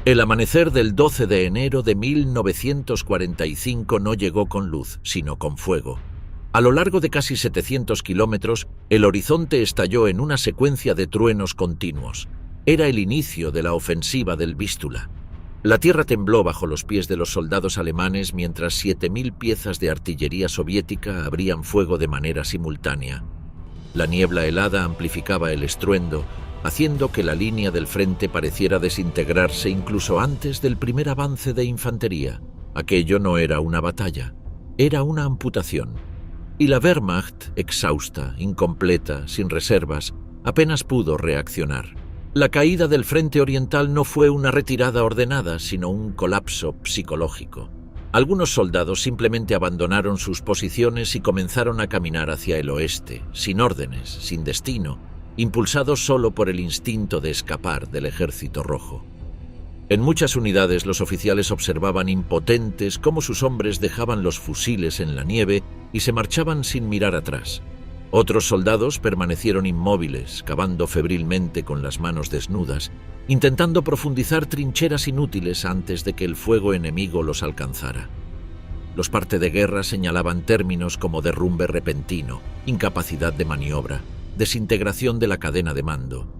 El amanecer del 12 de enero de 1945 no llegó con luz, sino con fuego. A lo largo de casi 700 kilómetros, el horizonte estalló en una secuencia de truenos continuos. Era el inicio de la ofensiva del Vístula. La tierra tembló bajo los pies de los soldados alemanes mientras 7.000 piezas de artillería soviética abrían fuego de manera simultánea. La niebla helada amplificaba el estruendo, haciendo que la línea del frente pareciera desintegrarse incluso antes del primer avance de infantería. Aquello no era una batalla, era una amputación. Y la Wehrmacht, exhausta, incompleta, sin reservas, apenas pudo reaccionar. La caída del frente oriental no fue una retirada ordenada, sino un colapso psicológico. Algunos soldados simplemente abandonaron sus posiciones y comenzaron a caminar hacia el oeste, sin órdenes, sin destino, impulsados solo por el instinto de escapar del Ejército Rojo. En muchas unidades los oficiales observaban impotentes cómo sus hombres dejaban los fusiles en la nieve y se marchaban sin mirar atrás. Otros soldados permanecieron inmóviles, cavando febrilmente con las manos desnudas, intentando profundizar trincheras inútiles antes de que el fuego enemigo los alcanzara. Los parte de guerra señalaban términos como derrumbe repentino, incapacidad de maniobra, desintegración de la cadena de mando.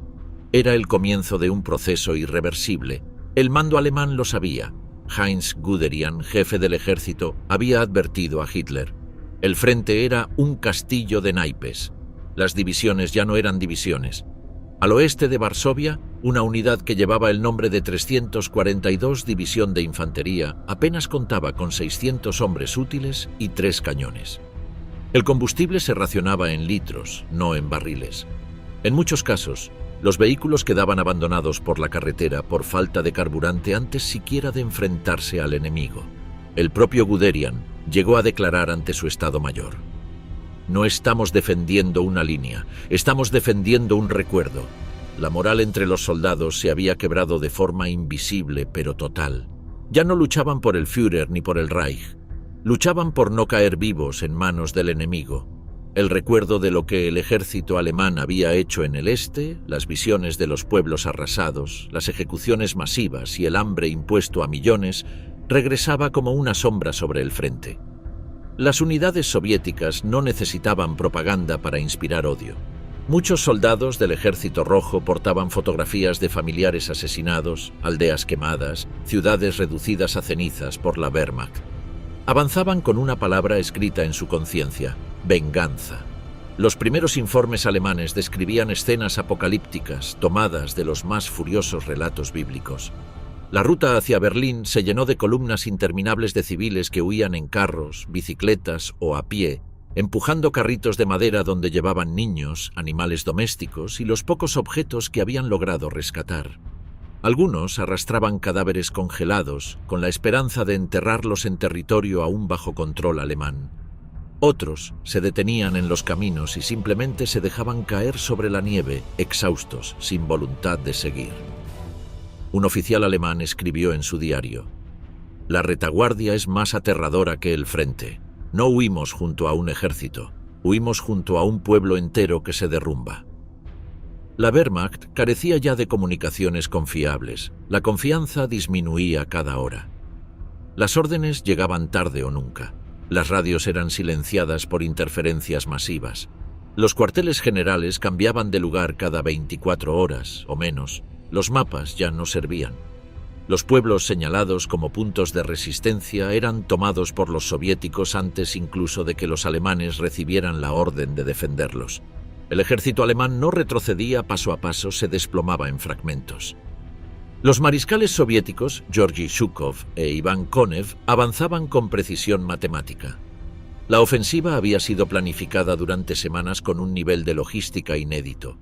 Era el comienzo de un proceso irreversible. El mando alemán lo sabía. Heinz Guderian, jefe del ejército, había advertido a Hitler. El frente era un castillo de naipes. Las divisiones ya no eran divisiones. Al oeste de Varsovia, una unidad que llevaba el nombre de 342 División de Infantería apenas contaba con 600 hombres útiles y 3 cañones. El combustible se racionaba en litros, no en barriles. En muchos casos, los vehículos quedaban abandonados por la carretera por falta de carburante antes siquiera de enfrentarse al enemigo. El propio Guderian llegó a declarar ante su Estado Mayor: «No estamos defendiendo una línea, estamos defendiendo un recuerdo». La moral entre los soldados se había quebrado de forma invisible pero total. Ya no luchaban por el Führer ni por el Reich. Luchaban por no caer vivos en manos del enemigo. El recuerdo de lo que el ejército alemán había hecho en el este, las visiones de los pueblos arrasados, las ejecuciones masivas y el hambre impuesto a millones, regresaba como una sombra sobre el frente. Las unidades soviéticas no necesitaban propaganda para inspirar odio. Muchos soldados del Ejército Rojo portaban fotografías de familiares asesinados, aldeas quemadas, ciudades reducidas a cenizas por la Wehrmacht. Avanzaban con una palabra escrita en su conciencia: venganza. Los primeros informes alemanes describían escenas apocalípticas tomadas de los más furiosos relatos bíblicos. La ruta hacia Berlín se llenó de columnas interminables de civiles que huían en carros, bicicletas o a pie, empujando carritos de madera donde llevaban niños, animales domésticos y los pocos objetos que habían logrado rescatar. Algunos arrastraban cadáveres congelados con la esperanza de enterrarlos en territorio aún bajo control alemán. Otros se detenían en los caminos y simplemente se dejaban caer sobre la nieve, exhaustos, sin voluntad de seguir. Un oficial alemán escribió en su diario: «La retaguardia es más aterradora que el frente. No huimos junto a un ejército, huimos junto a un pueblo entero que se derrumba». La Wehrmacht carecía ya de comunicaciones confiables. La confianza disminuía cada hora. Las órdenes llegaban tarde o nunca. Las radios eran silenciadas por interferencias masivas. Los cuarteles generales cambiaban de lugar cada 24 horas o menos. Los mapas ya no servían. Los pueblos señalados como puntos de resistencia eran tomados por los soviéticos antes incluso de que los alemanes recibieran la orden de defenderlos. El ejército alemán no retrocedía paso a paso, se desplomaba en fragmentos. Los mariscales soviéticos, Georgy Zhukov e Iván Konev, avanzaban con precisión matemática. La ofensiva había sido planificada durante semanas con un nivel de logística inédito.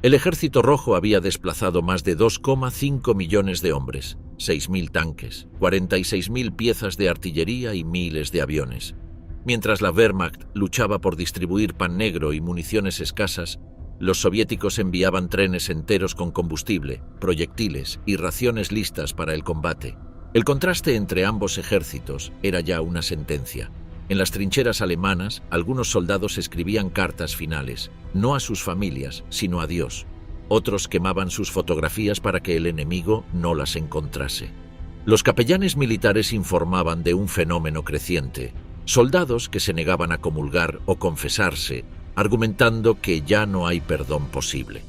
El Ejército Rojo había desplazado más de 2,5 millones de hombres, 6.000 tanques, 46.000 piezas de artillería y miles de aviones. Mientras la Wehrmacht luchaba por distribuir pan negro y municiones escasas, los soviéticos enviaban trenes enteros con combustible, proyectiles y raciones listas para el combate. El contraste entre ambos ejércitos era ya una sentencia. En las trincheras alemanas, algunos soldados escribían cartas finales, no a sus familias, sino a Dios. Otros quemaban sus fotografías para que el enemigo no las encontrase. Los capellanes militares informaban de un fenómeno creciente: soldados que se negaban a comulgar o confesarse, argumentando que ya no hay perdón posible.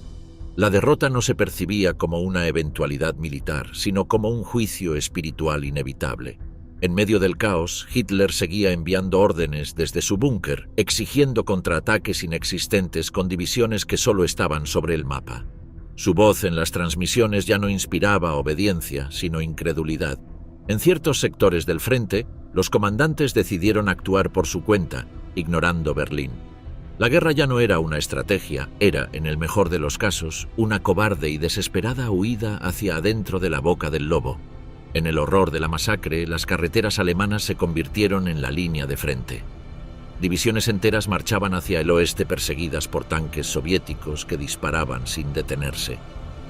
La derrota no se percibía como una eventualidad militar, sino como un juicio espiritual inevitable. En medio del caos, Hitler seguía enviando órdenes desde su búnker, exigiendo contraataques inexistentes con divisiones que solo estaban sobre el mapa. Su voz en las transmisiones ya no inspiraba obediencia, sino incredulidad. En ciertos sectores del frente, los comandantes decidieron actuar por su cuenta, ignorando Berlín. La guerra ya no era una estrategia, era, en el mejor de los casos, una cobarde y desesperada huida hacia adentro de la boca del lobo. En el horror de la masacre, las carreteras alemanas se convirtieron en la línea de frente. Divisiones enteras marchaban hacia el oeste perseguidas por tanques soviéticos que disparaban sin detenerse.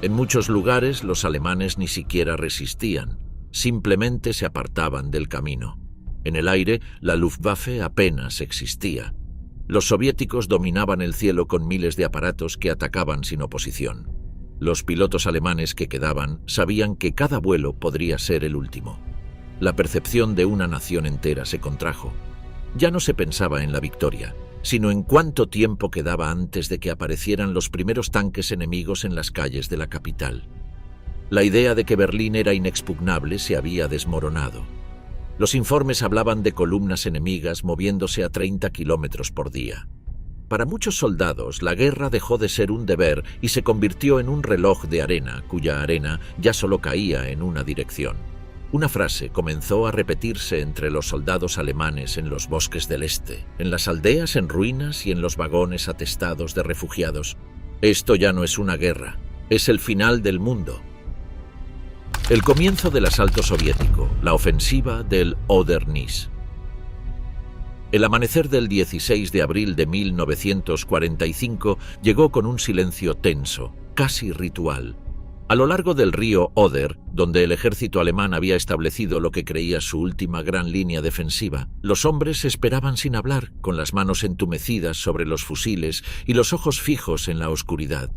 En muchos lugares los alemanes ni siquiera resistían, simplemente se apartaban del camino. En el aire, la Luftwaffe apenas existía. Los soviéticos dominaban el cielo con miles de aparatos que atacaban sin oposición. Los pilotos alemanes que quedaban sabían que cada vuelo podría ser el último. La percepción de una nación entera se contrajo. Ya no se pensaba en la victoria, sino en cuánto tiempo quedaba antes de que aparecieran los primeros tanques enemigos en las calles de la capital. La idea de que Berlín era inexpugnable se había desmoronado. Los informes hablaban de columnas enemigas moviéndose a 30 kilómetros por día. Para muchos soldados, la guerra dejó de ser un deber y se convirtió en un reloj de arena, cuya arena ya solo caía en una dirección. Una frase comenzó a repetirse entre los soldados alemanes en los bosques del este, en las aldeas en ruinas y en los vagones atestados de refugiados. Esto ya no es una guerra, es el final del mundo. El comienzo del asalto soviético, la ofensiva del Oder-Neisse. El amanecer del 16 de abril de 1945 llegó con un silencio tenso, casi ritual. A lo largo del río Oder, donde el ejército alemán había establecido lo que creía su última gran línea defensiva, los hombres esperaban sin hablar, con las manos entumecidas sobre los fusiles y los ojos fijos en la oscuridad.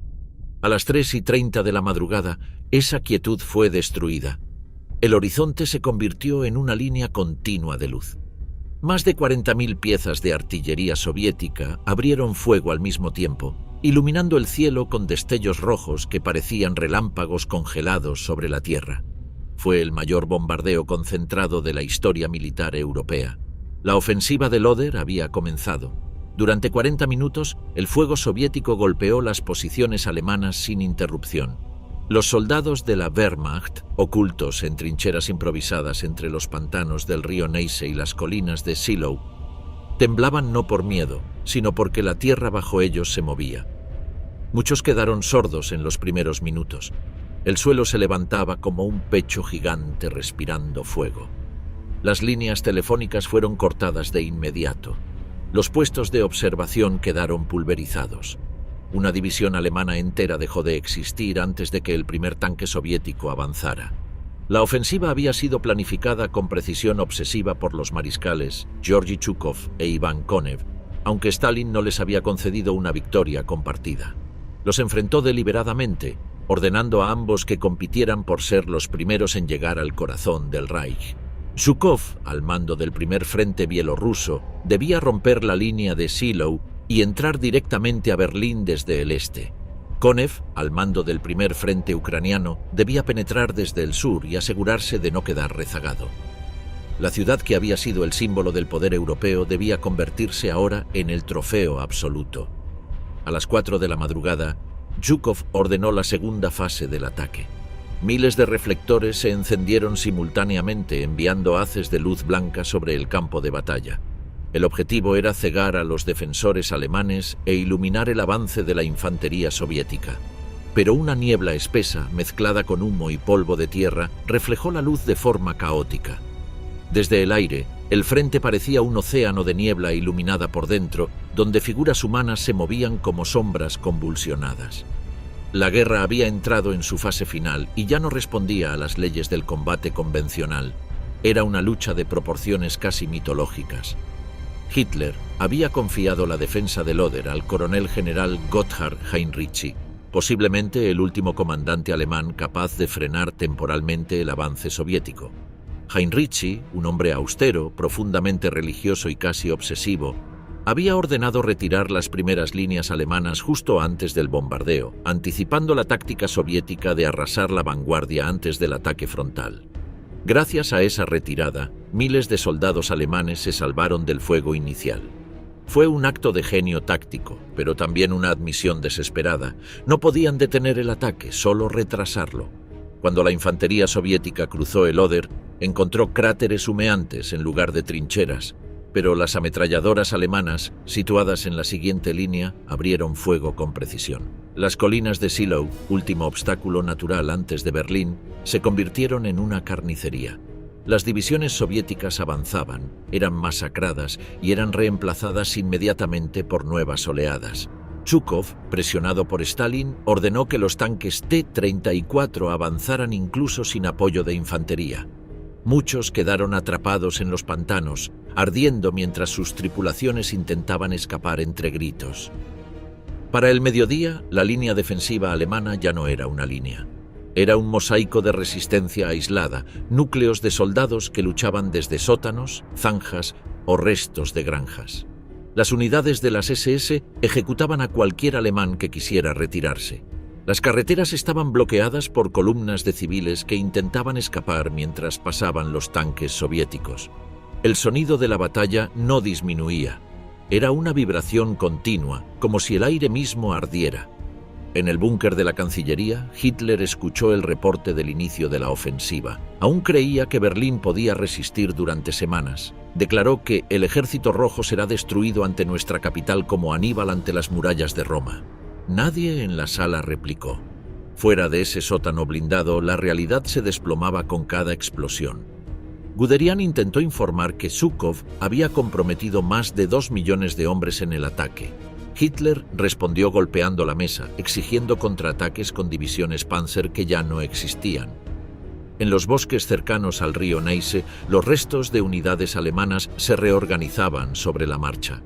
A las 3:30 de la madrugada, esa quietud fue destruida. El horizonte se convirtió en una línea continua de luz. Más de 40.000 piezas de artillería soviética abrieron fuego al mismo tiempo, iluminando el cielo con destellos rojos que parecían relámpagos congelados sobre la tierra. Fue el mayor bombardeo concentrado de la historia militar europea. La ofensiva del Oder había comenzado. Durante 40 minutos, el fuego soviético golpeó las posiciones alemanas sin interrupción. Los soldados de la Wehrmacht, ocultos en trincheras improvisadas entre los pantanos del río Neisse y las colinas de Seelow, temblaban no por miedo, sino porque la tierra bajo ellos se movía. Muchos quedaron sordos en los primeros minutos. El suelo se levantaba como un pecho gigante respirando fuego. Las líneas telefónicas fueron cortadas de inmediato. Los puestos de observación quedaron pulverizados. Una división alemana entera dejó de existir antes de que el primer tanque soviético avanzara. La ofensiva había sido planificada con precisión obsesiva por los mariscales Georgy Zhukov e Iván Konev, aunque Stalin no les había concedido una victoria compartida. Los enfrentó deliberadamente, ordenando a ambos que compitieran por ser los primeros en llegar al corazón del Reich. Zhukov, al mando del primer frente bielorruso, debía romper la línea de Seelow y entrar directamente a Berlín desde el este. Konev, al mando del primer frente ucraniano, debía penetrar desde el sur y asegurarse de no quedar rezagado. La ciudad que había sido el símbolo del poder europeo debía convertirse ahora en el trofeo absoluto. A las 4 de la madrugada, Zhukov ordenó la segunda fase del ataque. Miles de reflectores se encendieron simultáneamente, enviando haces de luz blanca sobre el campo de batalla. El objetivo era cegar a los defensores alemanes e iluminar el avance de la infantería soviética. Pero una niebla espesa, mezclada con humo y polvo de tierra, reflejó la luz de forma caótica. Desde el aire, el frente parecía un océano de niebla iluminada por dentro, donde figuras humanas se movían como sombras convulsionadas. La guerra había entrado en su fase final y ya no respondía a las leyes del combate convencional. Era una lucha de proporciones casi mitológicas. Hitler había confiado la defensa del Oder al coronel general Gotthard Heinrici, posiblemente el último comandante alemán capaz de frenar temporalmente el avance soviético. Heinrici, un hombre austero, profundamente religioso y casi obsesivo, había ordenado retirar las primeras líneas alemanas justo antes del bombardeo, anticipando la táctica soviética de arrasar la vanguardia antes del ataque frontal. Gracias a esa retirada, miles de soldados alemanes se salvaron del fuego inicial. Fue un acto de genio táctico, pero también una admisión desesperada. No podían detener el ataque, solo retrasarlo. Cuando la infantería soviética cruzó el Oder, encontró cráteres humeantes en lugar de trincheras, pero las ametralladoras alemanas, situadas en la siguiente línea, abrieron fuego con precisión. Las colinas de Seelow, último obstáculo natural antes de Berlín, se convirtieron en una carnicería. Las divisiones soviéticas avanzaban, eran masacradas y eran reemplazadas inmediatamente por nuevas oleadas. Zhukov, presionado por Stalin, ordenó que los tanques T-34 avanzaran incluso sin apoyo de infantería. Muchos quedaron atrapados en los pantanos, ardiendo mientras sus tripulaciones intentaban escapar entre gritos. Para el mediodía, la línea defensiva alemana ya no era una línea. Era un mosaico de resistencia aislada, núcleos de soldados que luchaban desde sótanos, zanjas o restos de granjas. Las unidades de las SS ejecutaban a cualquier alemán que quisiera retirarse. Las carreteras estaban bloqueadas por columnas de civiles que intentaban escapar mientras pasaban los tanques soviéticos. El sonido de la batalla no disminuía. Era una vibración continua, como si el aire mismo ardiera. En el búnker de la Cancillería, Hitler escuchó el reporte del inicio de la ofensiva. Aún creía que Berlín podía resistir durante semanas. Declaró que el Ejército Rojo será destruido ante nuestra capital como Aníbal ante las murallas de Roma. Nadie en la sala replicó. Fuera de ese sótano blindado, la realidad se desplomaba con cada explosión. Guderian intentó informar que Zhukov había comprometido más de 2 millones de hombres en el ataque. Hitler respondió golpeando la mesa, exigiendo contraataques con divisiones Panzer que ya no existían. En los bosques cercanos al río Neisse, los restos de unidades alemanas se reorganizaban sobre la marcha.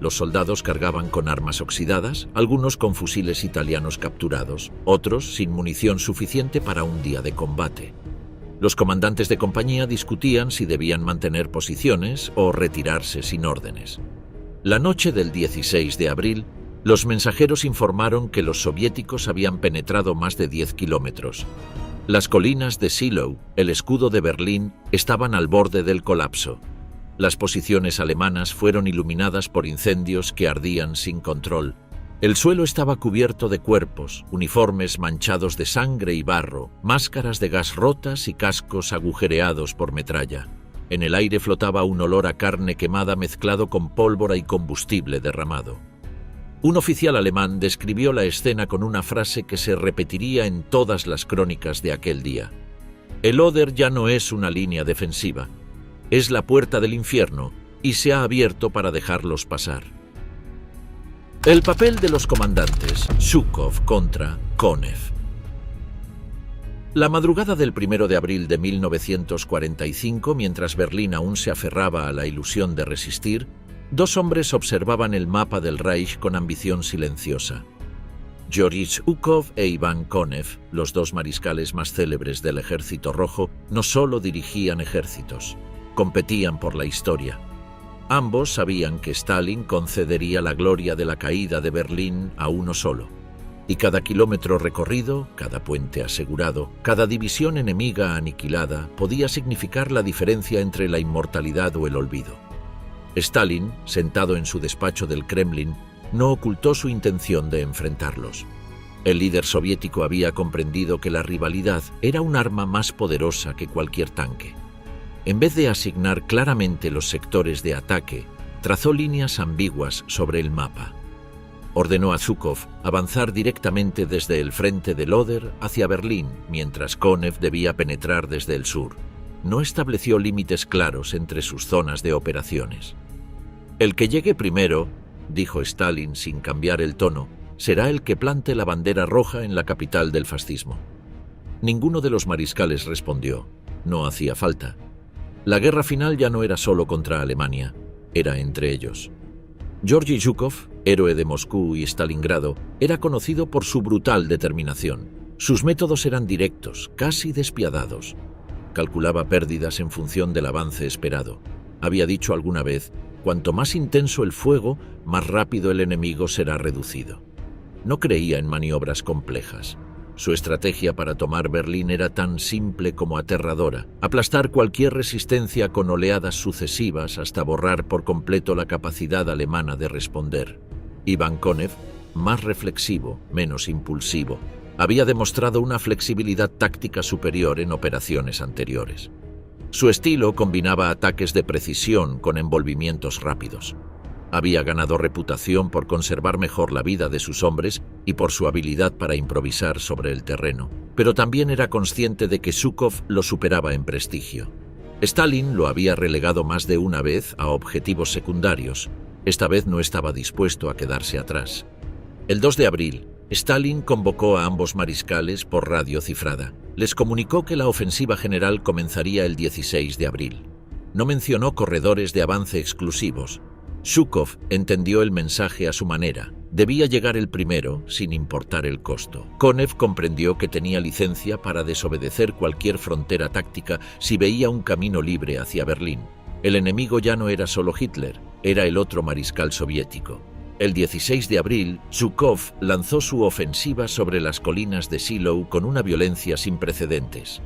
Los soldados cargaban con armas oxidadas, algunos con fusiles italianos capturados, otros sin munición suficiente para un día de combate. Los comandantes de compañía discutían si debían mantener posiciones o retirarse sin órdenes. La noche del 16 de abril, los mensajeros informaron que los soviéticos habían penetrado más de 10 kilómetros. Las colinas de Seelow, el escudo de Berlín, estaban al borde del colapso. Las posiciones alemanas fueron iluminadas por incendios que ardían sin control. El suelo estaba cubierto de cuerpos, uniformes manchados de sangre y barro, máscaras de gas rotas y cascos agujereados por metralla. En el aire flotaba un olor a carne quemada mezclado con pólvora y combustible derramado. Un oficial alemán describió la escena con una frase que se repetiría en todas las crónicas de aquel día. El Oder ya no es una línea defensiva. Es la puerta del infierno y se ha abierto para dejarlos pasar. El papel de los comandantes Zhukov contra Konev. La madrugada del 1 de abril de 1945, mientras Berlín aún se aferraba a la ilusión de resistir, dos hombres observaban el mapa del Reich con ambición silenciosa. Georgy Zhukov e Iván Konev, los dos mariscales más célebres del Ejército Rojo, no solo dirigían ejércitos, competían por la historia. Ambos sabían que Stalin concedería la gloria de la caída de Berlín a uno solo. Y cada kilómetro recorrido, cada puente asegurado, cada división enemiga aniquilada podía significar la diferencia entre la inmortalidad o el olvido. Stalin, sentado en su despacho del Kremlin, no ocultó su intención de enfrentarlos. El líder soviético había comprendido que la rivalidad era un arma más poderosa que cualquier tanque. En vez de asignar claramente los sectores de ataque, trazó líneas ambiguas sobre el mapa. Ordenó a Zhukov avanzar directamente desde el frente del Oder hacia Berlín, mientras Konev debía penetrar desde el sur. No estableció límites claros entre sus zonas de operaciones. El que llegue primero, dijo Stalin sin cambiar el tono, será el que plante la bandera roja en la capital del fascismo. Ninguno de los mariscales respondió. No hacía falta. La guerra final ya no era solo contra Alemania, era entre ellos. Georgy Zhukov, Héroe de Moscú y Stalingrado, era conocido por su brutal determinación. Sus métodos eran directos, casi despiadados. Calculaba pérdidas en función del avance esperado. Había dicho alguna vez: cuanto más intenso el fuego, más rápido el enemigo será reducido. No creía en maniobras complejas. Su estrategia para tomar Berlín era tan simple como aterradora: aplastar cualquier resistencia con oleadas sucesivas hasta borrar por completo la capacidad alemana de responder. Iván Konev, más reflexivo, menos impulsivo, había demostrado una flexibilidad táctica superior en operaciones anteriores. Su estilo combinaba ataques de precisión con envolvimientos rápidos. Había ganado reputación por conservar mejor la vida de sus hombres y por su habilidad para improvisar sobre el terreno, pero también era consciente de que Zhukov lo superaba en prestigio. Stalin lo había relegado más de una vez a objetivos secundarios. Esta vez no estaba dispuesto a quedarse atrás. El 2 de abril, Stalin convocó a ambos mariscales por radio cifrada. Les comunicó que la ofensiva general comenzaría el 16 de abril. No mencionó corredores de avance exclusivos. Zhukov entendió el mensaje a su manera. Debía llegar el primero, sin importar el costo. Konev comprendió que tenía licencia para desobedecer cualquier frontera táctica si veía un camino libre hacia Berlín. El enemigo ya no era solo Hitler, era el otro mariscal soviético. El 16 de abril, Zhukov lanzó su ofensiva sobre las colinas de Shiloh con una violencia sin precedentes.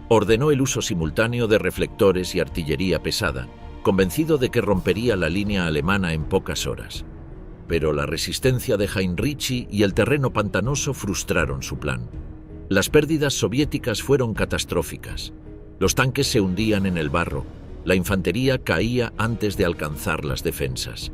Ordenó el uso simultáneo de reflectores y artillería pesada, convencido de que rompería la línea alemana en pocas horas. Pero la resistencia de Heinrichi y el terreno pantanoso frustraron su plan. Las pérdidas soviéticas fueron catastróficas. Los tanques se hundían en el barro. La infantería caía antes de alcanzar las defensas.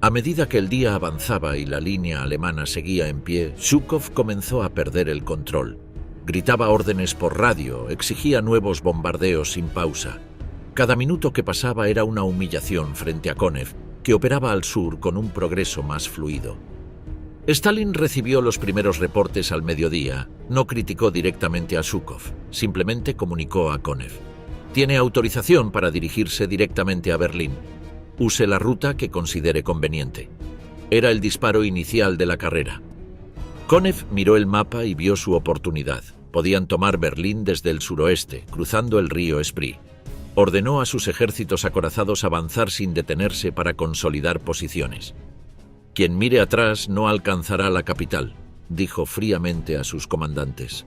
A medida que el día avanzaba y la línea alemana seguía en pie, Zhukov comenzó a perder el control. Gritaba órdenes por radio, exigía nuevos bombardeos sin pausa. Cada minuto que pasaba era una humillación frente a Konev, que operaba al sur con un progreso más fluido. Stalin recibió los primeros reportes al mediodía. No criticó directamente a Zhukov, simplemente comunicó a Konev: tiene autorización para dirigirse directamente a Berlín. Use la ruta que considere conveniente. Era el disparo inicial de la carrera. Konev miró el mapa y vio su oportunidad. Podían tomar Berlín desde el suroeste, cruzando el río Spree. Ordenó a sus ejércitos acorazados avanzar sin detenerse para consolidar posiciones. Quien mire atrás no alcanzará la capital, dijo fríamente a sus comandantes.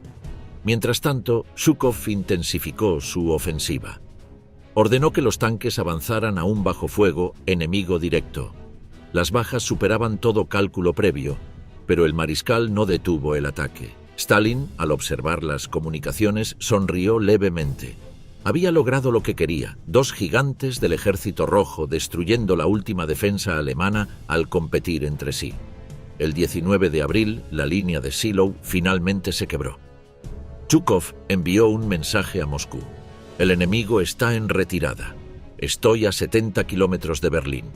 Mientras tanto, Zhukov intensificó su ofensiva. Ordenó que los tanques avanzaran aún bajo fuego enemigo directo. Las bajas superaban todo cálculo previo, pero el mariscal no detuvo el ataque. Stalin, al observar las comunicaciones, sonrió levemente. Había logrado lo que quería: dos gigantes del Ejército Rojo destruyendo la última defensa alemana al competir entre sí. El 19 de abril, la línea de Shiloh finalmente se quebró. Zhukov envió un mensaje a Moscú: el enemigo está en retirada. Estoy a 70 kilómetros de Berlín.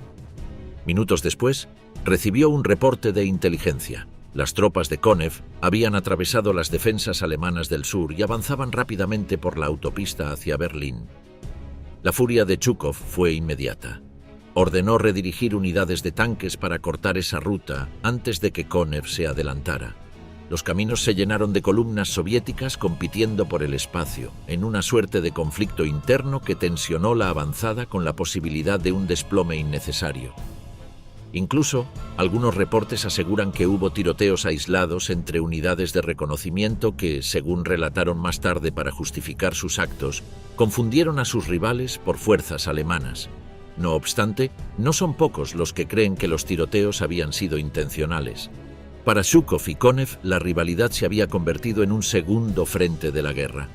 Minutos después, recibió un reporte de inteligencia. Las tropas de Konev habían atravesado las defensas alemanas del sur y avanzaban rápidamente por la autopista hacia Berlín. La furia de Zhukov fue inmediata. Ordenó redirigir unidades de tanques para cortar esa ruta antes de que Konev se adelantara. Los caminos se llenaron de columnas soviéticas compitiendo por el espacio, en una suerte de conflicto interno que tensionó la avanzada con la posibilidad de un desplome innecesario. Incluso, algunos reportes aseguran que hubo tiroteos aislados entre unidades de reconocimiento que, según relataron más tarde para justificar sus actos, confundieron a sus rivales por fuerzas alemanas. No obstante, no son pocos los que creen que los tiroteos habían sido intencionales. Para Zhukov y Konev, la rivalidad se había convertido en un segundo frente de la guerra.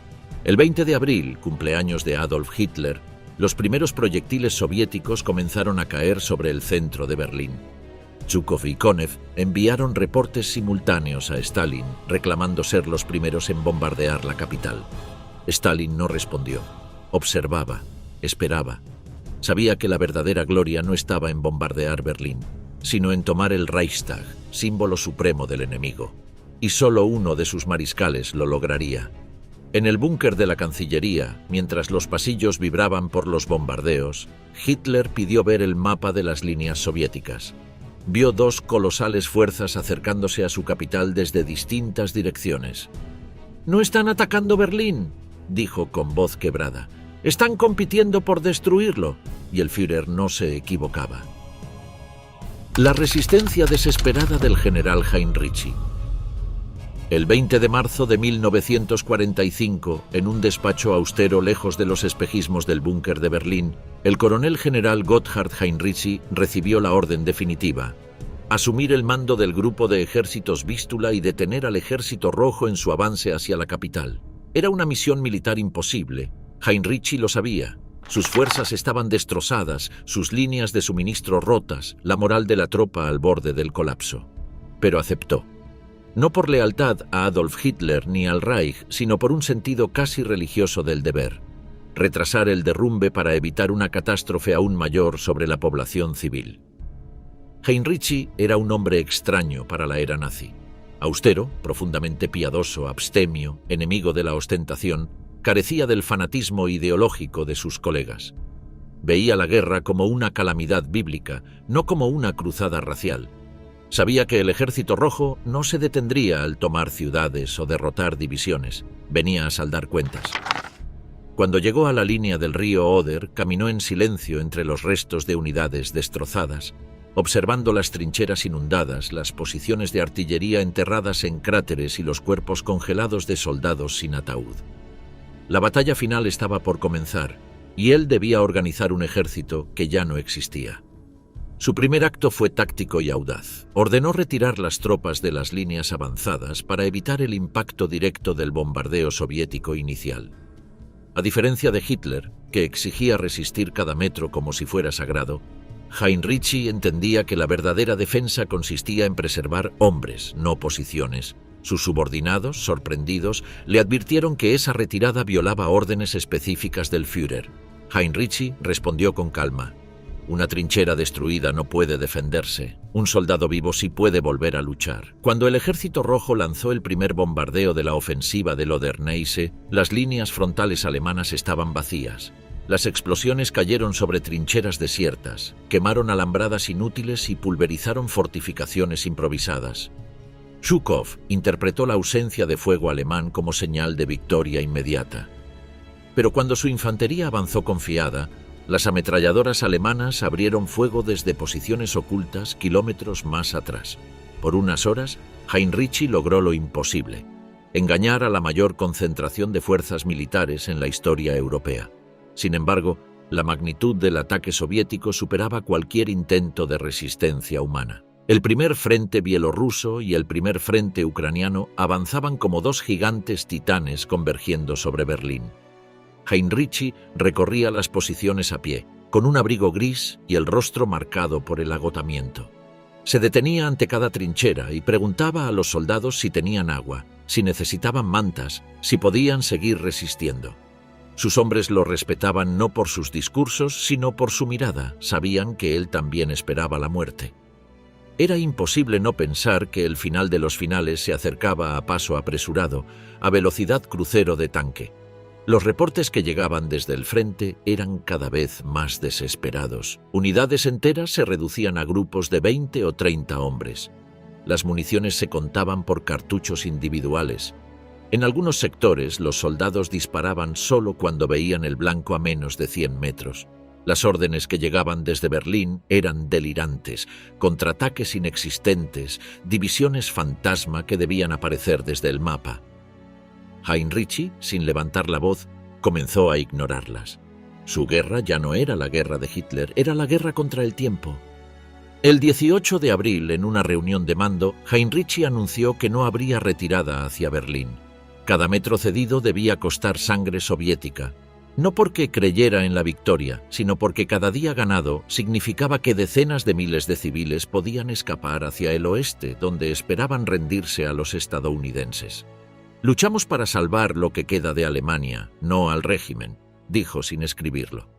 El 20 de abril, cumpleaños de Adolf Hitler, los primeros proyectiles soviéticos comenzaron a caer sobre el centro de Berlín. Zhukov y Konev enviaron reportes simultáneos a Stalin, reclamando ser los primeros en bombardear la capital. Stalin no respondió. Observaba, esperaba. Sabía que la verdadera gloria no estaba en bombardear Berlín, sino en tomar el Reichstag, símbolo supremo del enemigo. Y solo uno de sus mariscales lo lograría. En el búnker de la Cancillería, mientras los pasillos vibraban por los bombardeos, Hitler pidió ver el mapa de las líneas soviéticas. Vio dos colosales fuerzas acercándose a su capital desde distintas direcciones. «¡No están atacando Berlín!», dijo con voz quebrada. «Están compitiendo por destruirlo», y el Führer no se equivocaba. La resistencia desesperada del general Heinrici. El 20 de marzo de 1945, en un despacho austero lejos de los espejismos del búnker de Berlín, el coronel general Gotthard Heinrici recibió la orden definitiva: asumir el mando del grupo de ejércitos Vístula y detener al Ejército Rojo en su avance hacia la capital. Era una misión militar imposible. Heinrici lo sabía. Sus fuerzas estaban destrozadas, sus líneas de suministro rotas, la moral de la tropa al borde del colapso. Pero aceptó. No por lealtad a Adolf Hitler ni al Reich, sino por un sentido casi religioso del deber: retrasar el derrumbe para evitar una catástrofe aún mayor sobre la población civil. Heinrici era un hombre extraño para la era nazi. Austero, profundamente piadoso, abstemio, enemigo de la ostentación, carecía del fanatismo ideológico de sus colegas. Veía la guerra como una calamidad bíblica, no como una cruzada racial. Sabía que el Ejército Rojo no se detendría al tomar ciudades o derrotar divisiones. Venía a saldar cuentas. Cuando llegó a la línea del río Oder, caminó en silencio entre los restos de unidades destrozadas, observando las trincheras inundadas, las posiciones de artillería enterradas en cráteres y los cuerpos congelados de soldados sin ataúd. La batalla final estaba por comenzar, y él debía organizar un ejército que ya no existía. Su primer acto fue táctico y audaz. Ordenó retirar las tropas de las líneas avanzadas para evitar el impacto directo del bombardeo soviético inicial. A diferencia de Hitler, que exigía resistir cada metro como si fuera sagrado, Heinrici entendía que la verdadera defensa consistía en preservar hombres, no posiciones. Sus subordinados, sorprendidos, le advirtieron que esa retirada violaba órdenes específicas del Führer. Heinrici respondió con calma: una trinchera destruida no puede defenderse. Un soldado vivo sí puede volver a luchar. Cuando el Ejército Rojo lanzó el primer bombardeo de la ofensiva del Oder-Neisse, las líneas frontales alemanas estaban vacías. Las explosiones cayeron sobre trincheras desiertas, quemaron alambradas inútiles y pulverizaron fortificaciones improvisadas. Zhukov interpretó la ausencia de fuego alemán como señal de victoria inmediata. Pero cuando su infantería avanzó confiada, las ametralladoras alemanas abrieron fuego desde posiciones ocultas kilómetros más atrás. Por unas horas, Heinrici logró lo imposible: engañar a la mayor concentración de fuerzas militares en la historia europea. Sin embargo, la magnitud del ataque soviético superaba cualquier intento de resistencia humana. El primer frente bielorruso y el primer frente ucraniano avanzaban como dos gigantes titanes convergiendo sobre Berlín. Heinrici recorría las posiciones a pie, con un abrigo gris y el rostro marcado por el agotamiento. Se detenía ante cada trinchera y preguntaba a los soldados si tenían agua, si necesitaban mantas, si podían seguir resistiendo. Sus hombres lo respetaban no por sus discursos, sino por su mirada. Sabían que él también esperaba la muerte. Era imposible no pensar que el final de los finales se acercaba a paso apresurado, a velocidad crucero de tanque. Los reportes que llegaban desde el frente eran cada vez más desesperados. Unidades enteras se reducían a grupos de 20 o 30 hombres. Las municiones se contaban por cartuchos individuales. En algunos sectores, los soldados disparaban solo cuando veían el blanco a menos de 100 metros. Las órdenes que llegaban desde Berlín eran delirantes: contraataques inexistentes, divisiones fantasma que debían aparecer desde el mapa. Heinrici, sin levantar la voz, comenzó a ignorarlas. Su guerra ya no era la guerra de Hitler, era la guerra contra el tiempo. El 18 de abril, en una reunión de mando, Heinrici anunció que no habría retirada hacia Berlín. Cada metro cedido debía costar sangre soviética. No porque creyera en la victoria, sino porque cada día ganado significaba que decenas de miles de civiles podían escapar hacia el oeste, donde esperaban rendirse a los estadounidenses. «Luchamos para salvar lo que queda de Alemania, no al régimen», dijo sin escribirlo.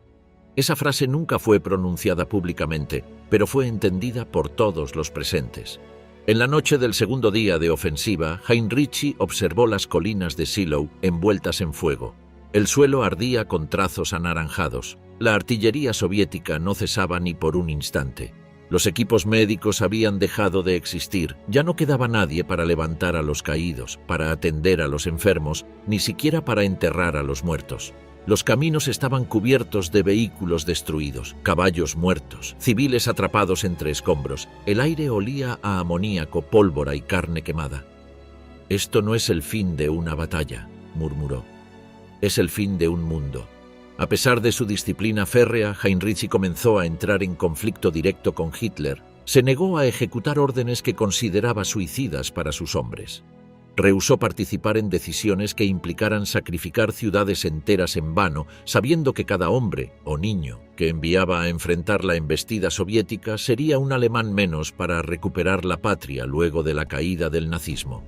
Esa frase nunca fue pronunciada públicamente, pero fue entendida por todos los presentes. En la noche del segundo día de ofensiva, Heinrici observó las colinas de Seelow envueltas en fuego. El suelo ardía con trazos anaranjados. La artillería soviética no cesaba ni por un instante. Los equipos médicos habían dejado de existir, ya no quedaba nadie para levantar a los caídos, para atender a los enfermos, ni siquiera para enterrar a los muertos. Los caminos estaban cubiertos de vehículos destruidos, caballos muertos, civiles atrapados entre escombros. El aire olía a amoníaco, pólvora y carne quemada. «Esto no es el fin de una batalla», murmuró. «Es el fin de un mundo». A pesar de su disciplina férrea, Heinrich comenzó a entrar en conflicto directo con Hitler. Se negó a ejecutar órdenes que consideraba suicidas para sus hombres. Rehusó participar en decisiones que implicaran sacrificar ciudades enteras en vano, sabiendo que cada hombre o niño que enviaba a enfrentar la embestida soviética sería un alemán menos para recuperar la patria luego de la caída del nazismo.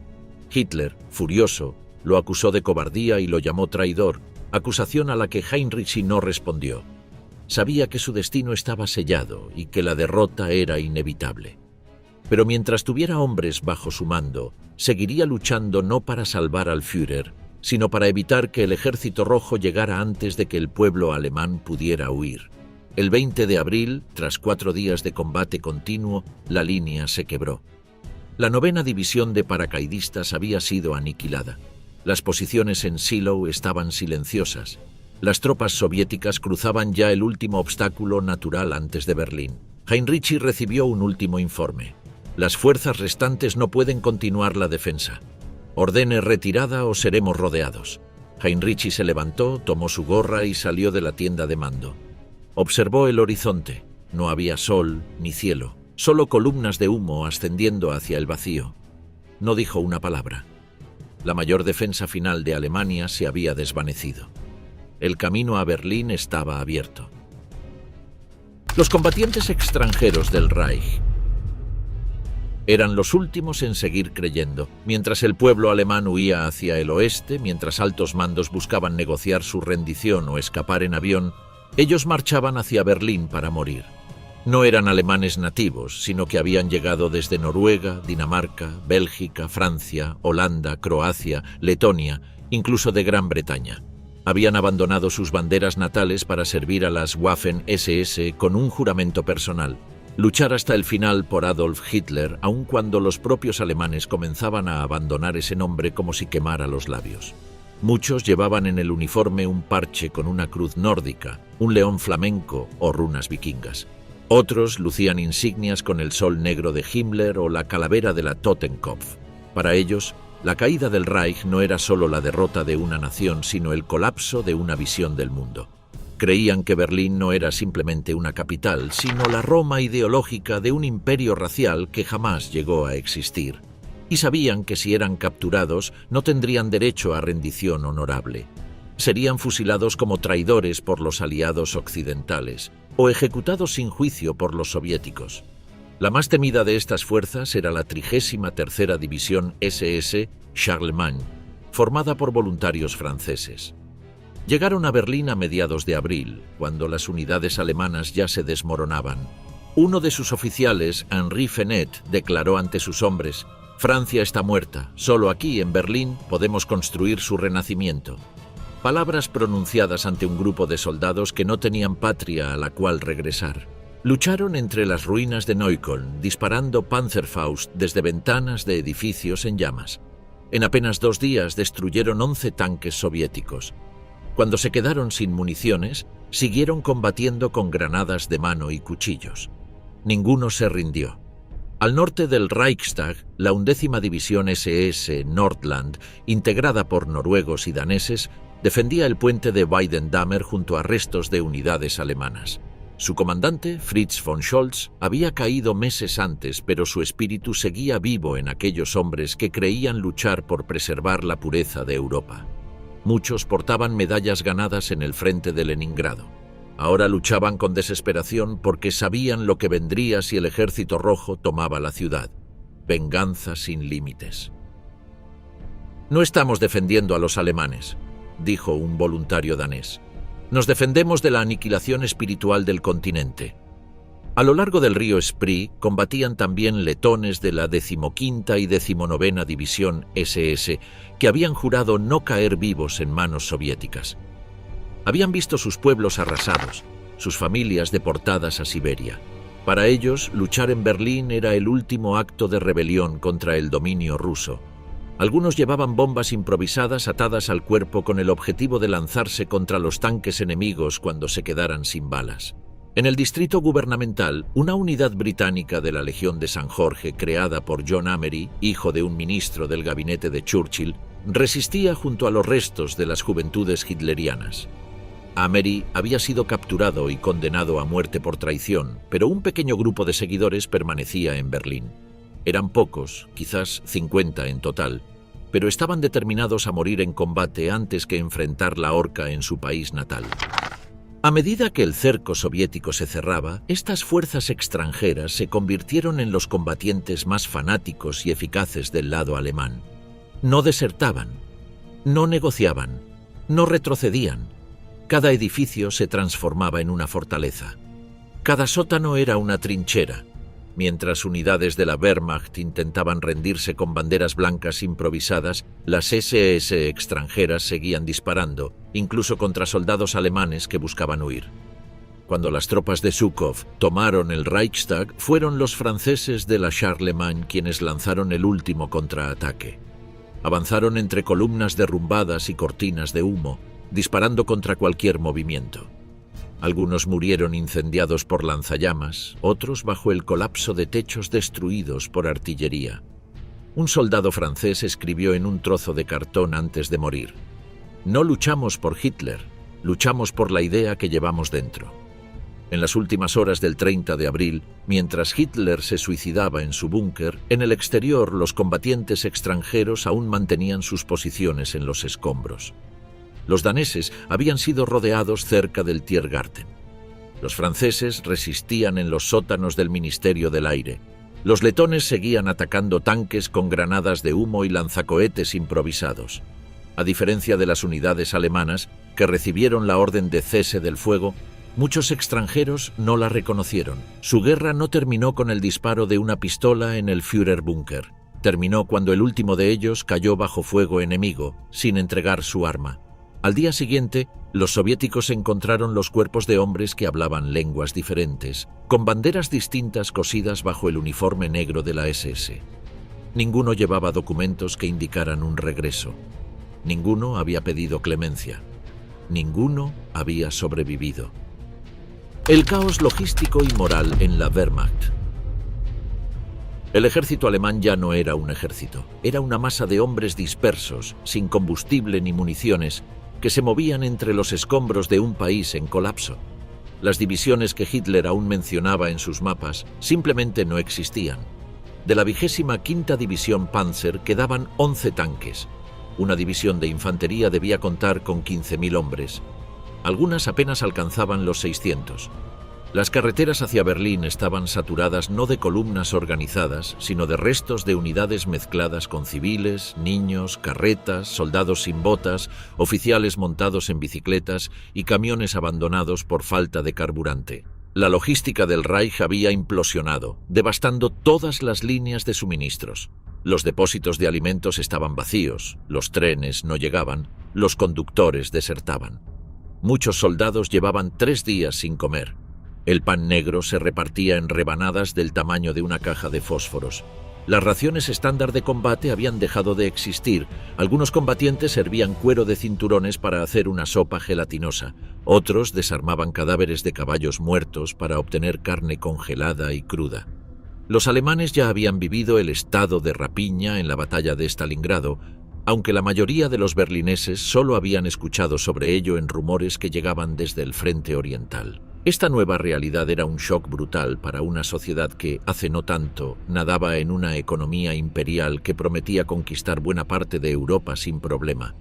Hitler, furioso, lo acusó de cobardía y lo llamó traidor, acusación a la que Heinrich no respondió. Sabía que su destino estaba sellado y que la derrota era inevitable. Pero mientras tuviera hombres bajo su mando, seguiría luchando no para salvar al Führer, sino para evitar que el Ejército Rojo llegara antes de que el pueblo alemán pudiera huir. El 20 de abril, tras 4 días de combate continuo, la línea se quebró. La 9ª División de paracaidistas había sido aniquilada. Las posiciones en Seelow estaban silenciosas. Las tropas soviéticas cruzaban ya el último obstáculo natural antes de Berlín. Heinrich recibió un último informe. Las fuerzas restantes no pueden continuar la defensa. Ordene retirada o seremos rodeados. Heinrich se levantó, tomó su gorra y salió de la tienda de mando. Observó el horizonte. No había sol ni cielo, solo columnas de humo ascendiendo hacia el vacío. No dijo una palabra. La mayor defensa final de Alemania se había desvanecido. El camino a Berlín estaba abierto. Los combatientes extranjeros del Reich eran los últimos en seguir creyendo. Mientras el pueblo alemán huía hacia el oeste, mientras altos mandos buscaban negociar su rendición o escapar en avión, ellos marchaban hacia Berlín para morir. No eran alemanes nativos, sino que habían llegado desde Noruega, Dinamarca, Bélgica, Francia, Holanda, Croacia, Letonia, incluso de Gran Bretaña. Habían abandonado sus banderas natales para servir a las Waffen-SS con un juramento personal. Luchar hasta el final por Adolf Hitler, aun cuando los propios alemanes comenzaban a abandonar ese nombre como si quemara los labios. Muchos llevaban en el uniforme un parche con una cruz nórdica, un león flamenco o runas vikingas. Otros lucían insignias con el sol negro de Himmler o la calavera de la Totenkopf. Para ellos, la caída del Reich no era solo la derrota de una nación, sino el colapso de una visión del mundo. Creían que Berlín no era simplemente una capital, sino la Roma ideológica de un imperio racial que jamás llegó a existir. Y sabían que si eran capturados, no tendrían derecho a rendición honorable. Serían fusilados como traidores por los aliados occidentales, o ejecutados sin juicio por los soviéticos. La más temida de estas fuerzas era la 33ª División SS Charlemagne, formada por voluntarios franceses. Llegaron a Berlín a mediados de abril, cuando las unidades alemanas ya se desmoronaban. Uno de sus oficiales, Henri Fenet, declaró ante sus hombres: «Francia está muerta, solo aquí, en Berlín, podemos construir su renacimiento». Palabras pronunciadas ante un grupo de soldados que no tenían patria a la cual regresar. Lucharon entre las ruinas de Neukölln, disparando Panzerfaust desde ventanas de edificios en llamas. En apenas 2 días destruyeron 11 tanques soviéticos. Cuando se quedaron sin municiones, siguieron combatiendo con granadas de mano y cuchillos. Ninguno se rindió. Al norte del Reichstag, la 11ª División SS Nordland, integrada por noruegos y daneses, defendía el puente de Weidendammer junto a restos de unidades alemanas. Su comandante, Fritz von Scholz, había caído meses antes, pero su espíritu seguía vivo en aquellos hombres que creían luchar por preservar la pureza de Europa. Muchos portaban medallas ganadas en el frente de Leningrado. Ahora luchaban con desesperación porque sabían lo que vendría si el Ejército Rojo tomaba la ciudad. Venganza sin límites. «No estamos defendiendo a los alemanes», dijo un voluntario danés. «Nos defendemos de la aniquilación espiritual del continente». A lo largo del río Spree combatían también letones de la 15ª y 19ª División SS, que habían jurado no caer vivos en manos soviéticas. Habían visto sus pueblos arrasados, sus familias deportadas a Siberia. Para ellos, luchar en Berlín era el último acto de rebelión contra el dominio ruso. Algunos llevaban bombas improvisadas atadas al cuerpo con el objetivo de lanzarse contra los tanques enemigos cuando se quedaran sin balas. En el distrito gubernamental, una unidad británica de la Legión de San Jorge, creada por John Amery, hijo de un ministro del gabinete de Churchill, resistía junto a los restos de las juventudes hitlerianas. Amery había sido capturado y condenado a muerte por traición, pero un pequeño grupo de seguidores permanecía en Berlín. Eran pocos, quizás 50 en total, pero estaban determinados a morir en combate antes que enfrentar la horca en su país natal. A medida que el cerco soviético se cerraba, estas fuerzas extranjeras se convirtieron en los combatientes más fanáticos y eficaces del lado alemán. No desertaban, no negociaban, no retrocedían. Cada edificio se transformaba en una fortaleza. Cada sótano era una trinchera. Mientras unidades de la Wehrmacht intentaban rendirse con banderas blancas improvisadas, las SS extranjeras seguían disparando, incluso contra soldados alemanes que buscaban huir. Cuando las tropas de Zhukov tomaron el Reichstag, fueron los franceses de la Charlemagne quienes lanzaron el último contraataque. Avanzaron entre columnas derrumbadas y cortinas de humo, disparando contra cualquier movimiento. Algunos murieron incendiados por lanzallamas, otros bajo el colapso de techos destruidos por artillería. Un soldado francés escribió en un trozo de cartón antes de morir: «No luchamos por Hitler, luchamos por la idea que llevamos dentro». En las últimas horas del 30 de abril, mientras Hitler se suicidaba en su búnker, en el exterior los combatientes extranjeros aún mantenían sus posiciones en los escombros. Los daneses habían sido rodeados cerca del Tiergarten. Los franceses resistían en los sótanos del Ministerio del Aire. Los letones seguían atacando tanques con granadas de humo y lanzacohetes improvisados. A diferencia de las unidades alemanas, que recibieron la orden de cese del fuego, muchos extranjeros no la reconocieron. Su guerra no terminó con el disparo de una pistola en el Führerbunker. Terminó cuando el último de ellos cayó bajo fuego enemigo, sin entregar su arma. Al día siguiente, los soviéticos encontraron los cuerpos de hombres que hablaban lenguas diferentes, con banderas distintas cosidas bajo el uniforme negro de la SS. Ninguno llevaba documentos que indicaran un regreso. Ninguno había pedido clemencia. Ninguno había sobrevivido. El caos logístico y moral en la Wehrmacht. El ejército alemán ya no era un ejército, era una masa de hombres dispersos, sin combustible ni municiones, que se movían entre los escombros de un país en colapso. Las divisiones que Hitler aún mencionaba en sus mapas simplemente no existían. De la 25ª División Panzer quedaban 11 tanques. Una división de infantería debía contar con 15.000 hombres. Algunas apenas alcanzaban los 600. Las carreteras hacia Berlín estaban saturadas no de columnas organizadas, sino de restos de unidades mezcladas con civiles, niños, carretas, soldados sin botas, oficiales montados en bicicletas y camiones abandonados por falta de carburante. La logística del Reich había implosionado, devastando todas las líneas de suministros. Los depósitos de alimentos estaban vacíos, los trenes no llegaban, los conductores desertaban. Muchos soldados llevaban 3 días sin comer. El pan negro se repartía en rebanadas del tamaño de una caja de fósforos. Las raciones estándar de combate habían dejado de existir. Algunos combatientes servían cuero de cinturones para hacer una sopa gelatinosa. Otros desarmaban cadáveres de caballos muertos para obtener carne congelada y cruda. Los alemanes ya habían vivido el estado de rapiña en la batalla de Stalingrado, aunque la mayoría de los berlineses solo habían escuchado sobre ello en rumores que llegaban desde el frente oriental. Esta nueva realidad era un shock brutal para una sociedad que, hace no tanto, nadaba en una economía imperial que prometía conquistar buena parte de Europa sin problema.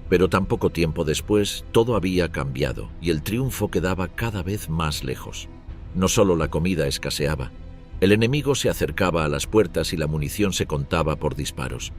Pero tan poco tiempo después, todo había cambiado y el triunfo quedaba cada vez más lejos. No solo la comida escaseaba, el enemigo se acercaba a las puertas y la munición se contaba por disparos.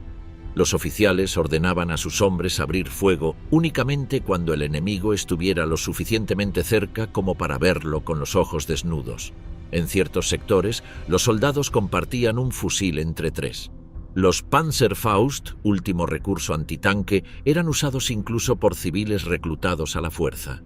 Los oficiales ordenaban a sus hombres abrir fuego únicamente cuando el enemigo estuviera lo suficientemente cerca como para verlo con los ojos desnudos. En ciertos sectores, los soldados compartían un fusil entre 3. Los Panzerfaust, último recurso antitanque, eran usados incluso por civiles reclutados a la fuerza.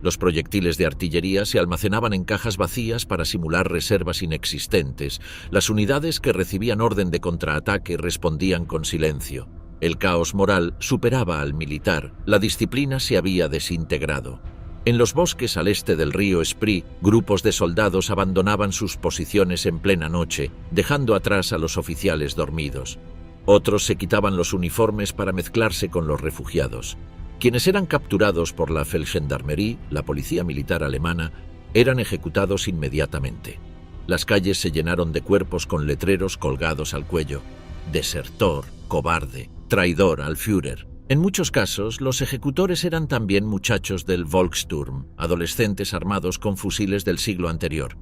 Los proyectiles de artillería se almacenaban en cajas vacías para simular reservas inexistentes. Las unidades que recibían orden de contraataque respondían con silencio. El caos moral superaba al militar. La disciplina se había desintegrado. En los bosques al este del río Spree, grupos de soldados abandonaban sus posiciones en plena noche, dejando atrás a los oficiales dormidos. Otros se quitaban los uniformes para mezclarse con los refugiados. Quienes eran capturados por la Feldgendarmerie, la policía militar alemana, eran ejecutados inmediatamente. Las calles se llenaron de cuerpos con letreros colgados al cuello. Desertor, cobarde, traidor al Führer. En muchos casos, los ejecutores eran también muchachos del Volkssturm, adolescentes armados con fusiles del siglo anterior.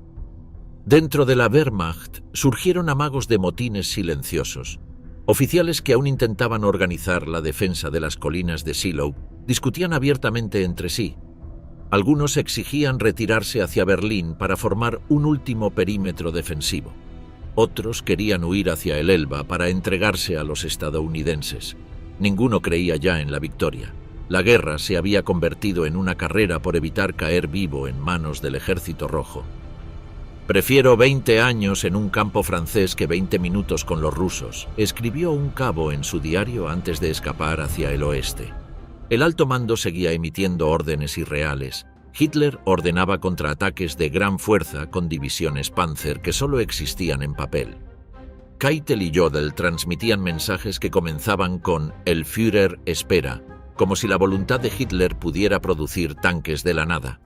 Dentro de la Wehrmacht surgieron amagos de motines silenciosos. Oficiales que aún intentaban organizar la defensa de las colinas de Seelow discutían abiertamente entre sí. Algunos exigían retirarse hacia Berlín para formar un último perímetro defensivo. Otros querían huir hacia el Elba para entregarse a los estadounidenses. Ninguno creía ya en la victoria. La guerra se había convertido en una carrera por evitar caer vivo en manos del Ejército Rojo. «Prefiero 20 años en un campo francés que 20 minutos con los rusos», escribió un cabo en su diario antes de escapar hacia el oeste. El alto mando seguía emitiendo órdenes irreales. Hitler ordenaba contraataques de gran fuerza con divisiones Panzer que solo existían en papel. Keitel y Jodl transmitían mensajes que comenzaban con «El Führer espera», como si la voluntad de Hitler pudiera producir tanques de la nada.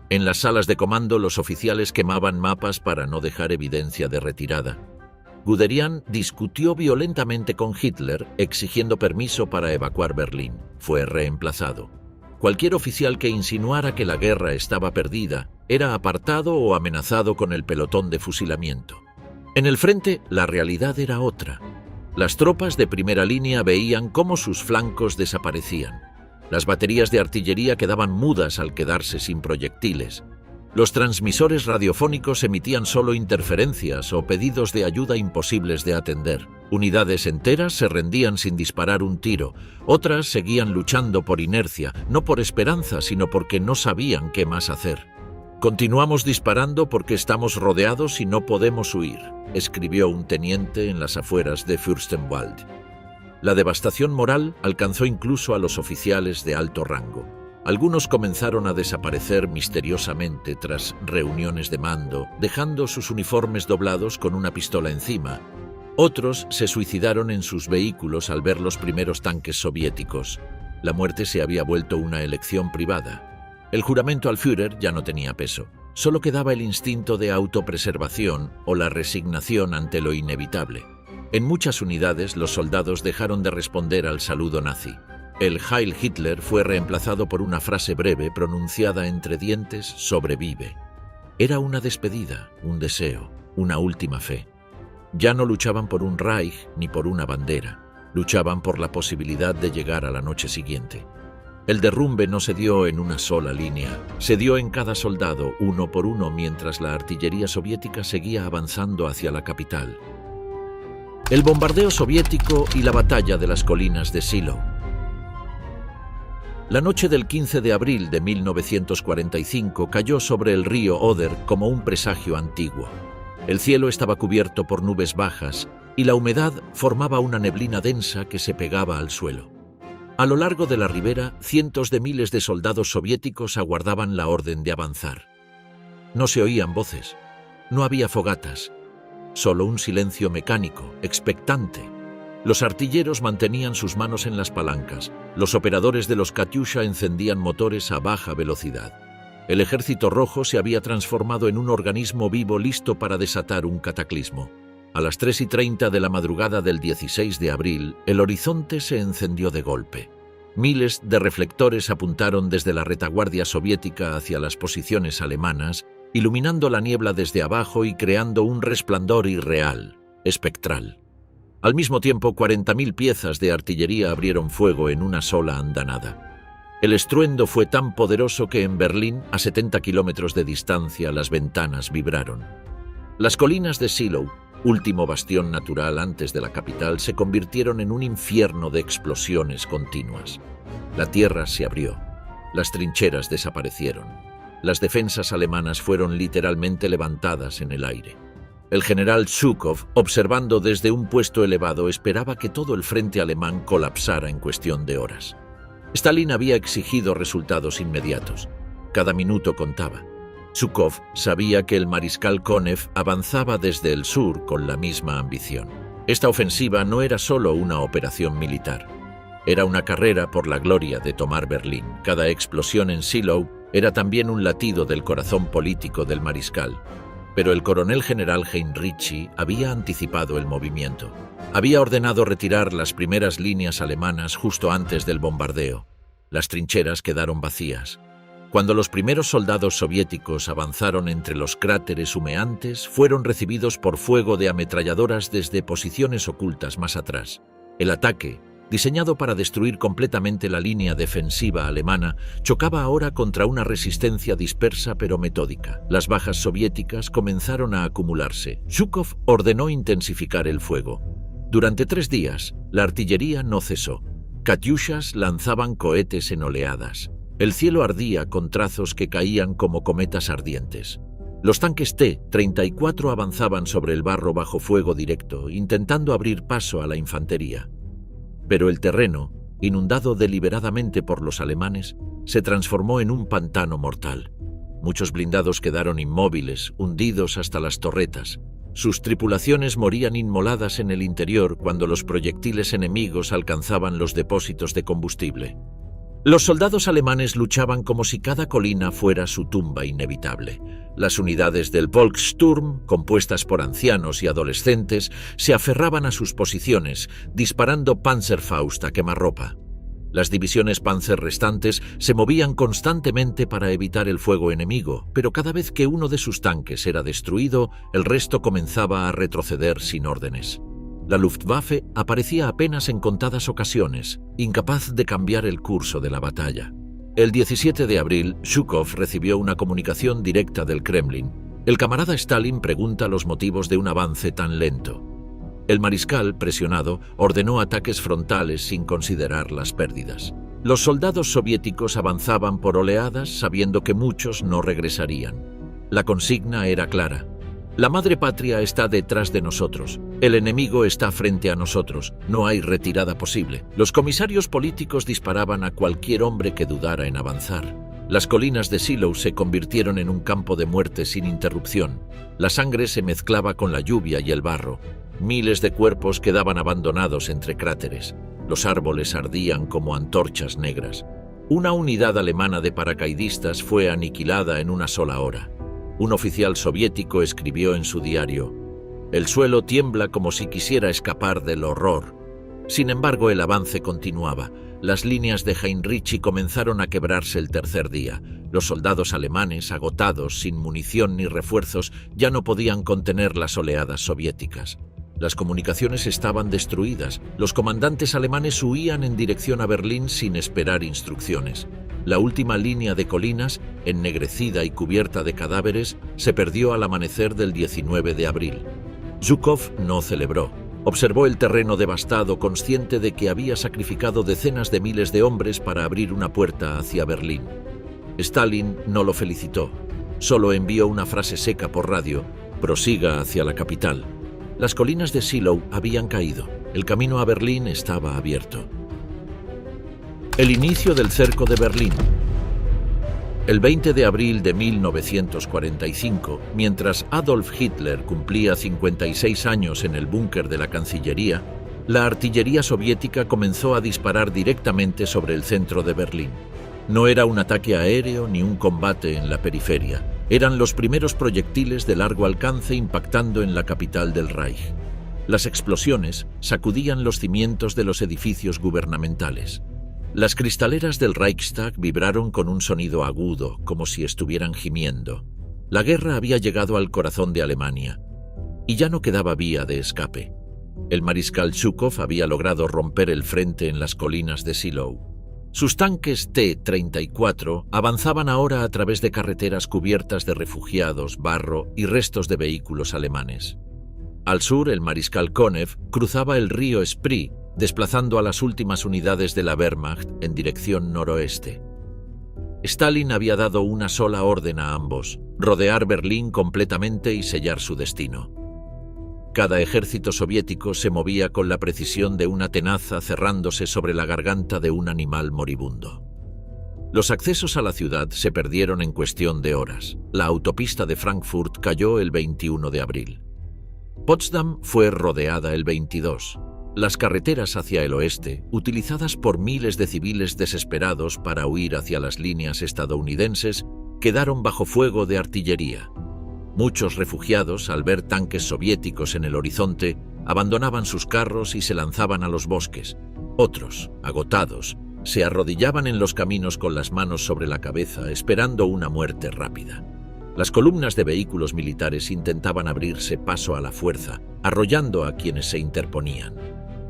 En las salas de comando los oficiales quemaban mapas para no dejar evidencia de retirada. Guderian discutió violentamente con Hitler exigiendo permiso para evacuar Berlín. Fue reemplazado. Cualquier oficial que insinuara que la guerra estaba perdida era apartado o amenazado con el pelotón de fusilamiento. En el frente, la realidad era otra. Las tropas de primera línea veían cómo sus flancos desaparecían. Las baterías de artillería quedaban mudas al quedarse sin proyectiles. Los transmisores radiofónicos emitían solo interferencias o pedidos de ayuda imposibles de atender. Unidades enteras se rendían sin disparar un tiro. Otras seguían luchando por inercia, no por esperanza, sino porque no sabían qué más hacer. «Continuamos disparando porque estamos rodeados y no podemos huir», escribió un teniente en las afueras de Fürstenwald. La devastación moral alcanzó incluso a los oficiales de alto rango. Algunos comenzaron a desaparecer misteriosamente tras reuniones de mando, dejando sus uniformes doblados con una pistola encima. Otros se suicidaron en sus vehículos al ver los primeros tanques soviéticos. La muerte se había vuelto una elección privada. El juramento al Führer ya no tenía peso. Solo quedaba el instinto de autopreservación o la resignación ante lo inevitable. En muchas unidades, los soldados dejaron de responder al saludo nazi. El Heil Hitler fue reemplazado por una frase breve pronunciada entre dientes: «Sobrevive». Era una despedida, un deseo, una última fe. Ya no luchaban por un Reich ni por una bandera. Luchaban por la posibilidad de llegar a la noche siguiente. El derrumbe no se dio en una sola línea. Se dio en cada soldado, uno por uno, mientras la artillería soviética seguía avanzando hacia la capital. El bombardeo soviético y la batalla de las colinas de Seelow. La noche del 15 de abril de 1945 cayó sobre el río Oder como un presagio antiguo. El cielo estaba cubierto por nubes bajas y la humedad formaba una neblina densa que se pegaba al suelo. A lo largo de la ribera, cientos de miles de soldados soviéticos aguardaban la orden de avanzar. No se oían voces, no había fogatas. Solo un silencio mecánico, expectante. Los artilleros mantenían sus manos en las palancas. Los operadores de los Katyusha encendían motores a baja velocidad. El Ejército Rojo se había transformado en un organismo vivo listo para desatar un cataclismo. A las 3:30 de la madrugada del 16 de abril, el horizonte se encendió de golpe. Miles de reflectores apuntaron desde la retaguardia soviética hacia las posiciones alemanas, iluminando la niebla desde abajo y creando un resplandor irreal, espectral. Al mismo tiempo, 40.000 piezas de artillería abrieron fuego en una sola andanada. El estruendo fue tan poderoso que en Berlín, a 70 kilómetros de distancia, las ventanas vibraron. Las colinas de Seelow, último bastión natural antes de la capital, se convirtieron en un infierno de explosiones continuas. La tierra se abrió. Las trincheras desaparecieron. Las defensas alemanas fueron literalmente levantadas en el aire. El general Zhukov, observando desde un puesto elevado, esperaba que todo el frente alemán colapsara en cuestión de horas. Stalin había exigido resultados inmediatos. Cada minuto contaba. Zhukov sabía que el mariscal Konev avanzaba desde el sur con la misma ambición. Esta ofensiva no era solo una operación militar. Era una carrera por la gloria de tomar Berlín. Cada explosión en Zielou era también un latido del corazón político del mariscal. Pero el coronel general Heinrichi había anticipado el movimiento. Había ordenado retirar las primeras líneas alemanas justo antes del bombardeo. Las trincheras quedaron vacías. Cuando los primeros soldados soviéticos avanzaron entre los cráteres humeantes, fueron recibidos por fuego de ametralladoras desde posiciones ocultas más atrás. El ataque, diseñado para destruir completamente la línea defensiva alemana, chocaba ahora contra una resistencia dispersa pero metódica. Las bajas soviéticas comenzaron a acumularse. Zhukov ordenó intensificar el fuego. Durante 3 días, la artillería no cesó. Katyushas lanzaban cohetes en oleadas. El cielo ardía con trazos que caían como cometas ardientes. Los tanques T-34 avanzaban sobre el barro bajo fuego directo, intentando abrir paso a la infantería. Pero el terreno, inundado deliberadamente por los alemanes, se transformó en un pantano mortal. Muchos blindados quedaron inmóviles, hundidos hasta las torretas. Sus tripulaciones morían inmoladas en el interior cuando los proyectiles enemigos alcanzaban los depósitos de combustible. Los soldados alemanes luchaban como si cada colina fuera su tumba inevitable. Las unidades del Volkssturm, compuestas por ancianos y adolescentes, se aferraban a sus posiciones, disparando Panzerfaust a quemarropa. Las divisiones Panzer restantes se movían constantemente para evitar el fuego enemigo, pero cada vez que uno de sus tanques era destruido, el resto comenzaba a retroceder sin órdenes. La Luftwaffe aparecía apenas en contadas ocasiones, incapaz de cambiar el curso de la batalla. El 17 de abril, Zhukov recibió una comunicación directa del Kremlin. El camarada Stalin pregunta los motivos de un avance tan lento. El mariscal, presionado, ordenó ataques frontales sin considerar las pérdidas. Los soldados soviéticos avanzaban por oleadas sabiendo que muchos no regresarían. La consigna era clara. La madre patria está detrás de nosotros. El enemigo está frente a nosotros. No hay retirada posible. Los comisarios políticos disparaban a cualquier hombre que dudara en avanzar. Las colinas de Zielou se convirtieron en un campo de muerte sin interrupción. La sangre se mezclaba con la lluvia y el barro. Miles de cuerpos quedaban abandonados entre cráteres. Los árboles ardían como antorchas negras. Una unidad alemana de paracaidistas fue aniquilada en una sola hora. Un oficial soviético escribió en su diario: «El suelo tiembla como si quisiera escapar del horror». Sin embargo, el avance continuaba. Las líneas de Heinrichi comenzaron a quebrarse el tercer día. Los soldados alemanes, agotados, sin munición ni refuerzos, ya no podían contener las oleadas soviéticas. Las comunicaciones estaban destruidas. Los comandantes alemanes huían en dirección a Berlín sin esperar instrucciones. La última línea de colinas, ennegrecida y cubierta de cadáveres, se perdió al amanecer del 19 de abril. Zhukov no celebró. Observó el terreno devastado, consciente de que había sacrificado decenas de miles de hombres para abrir una puerta hacia Berlín. Stalin no lo felicitó. Solo envió una frase seca por radio: «Prosiga hacia la capital». Las colinas de Zielou habían caído. El camino a Berlín estaba abierto. El inicio del cerco de Berlín. El 20 de abril de 1945, mientras Adolf Hitler cumplía 56 años en el búnker de la Cancillería, la artillería soviética comenzó a disparar directamente sobre el centro de Berlín. No era un ataque aéreo ni un combate en la periferia. Eran los primeros proyectiles de largo alcance impactando en la capital del Reich. Las explosiones sacudían los cimientos de los edificios gubernamentales. Las cristaleras del Reichstag vibraron con un sonido agudo, como si estuvieran gimiendo. La guerra había llegado al corazón de Alemania, y ya no quedaba vía de escape. El mariscal Zhukov había logrado romper el frente en las colinas de Zielou. Sus tanques T-34 avanzaban ahora a través de carreteras cubiertas de refugiados, barro y restos de vehículos alemanes. Al sur, el mariscal Konev cruzaba el río Spree, desplazando a las últimas unidades de la Wehrmacht en dirección noroeste. Stalin había dado una sola orden a ambos: rodear Berlín completamente y sellar su destino. Cada ejército soviético se movía con la precisión de una tenaza cerrándose sobre la garganta de un animal moribundo. Los accesos a la ciudad se perdieron en cuestión de horas. La autopista de Frankfurt cayó el 21 de abril. Potsdam fue rodeada el 22. Las carreteras hacia el oeste, utilizadas por miles de civiles desesperados para huir hacia las líneas estadounidenses, quedaron bajo fuego de artillería. Muchos refugiados, al ver tanques soviéticos en el horizonte, abandonaban sus carros y se lanzaban a los bosques. Otros, agotados, se arrodillaban en los caminos con las manos sobre la cabeza, esperando una muerte rápida. Las columnas de vehículos militares intentaban abrirse paso a la fuerza, arrollando a quienes se interponían.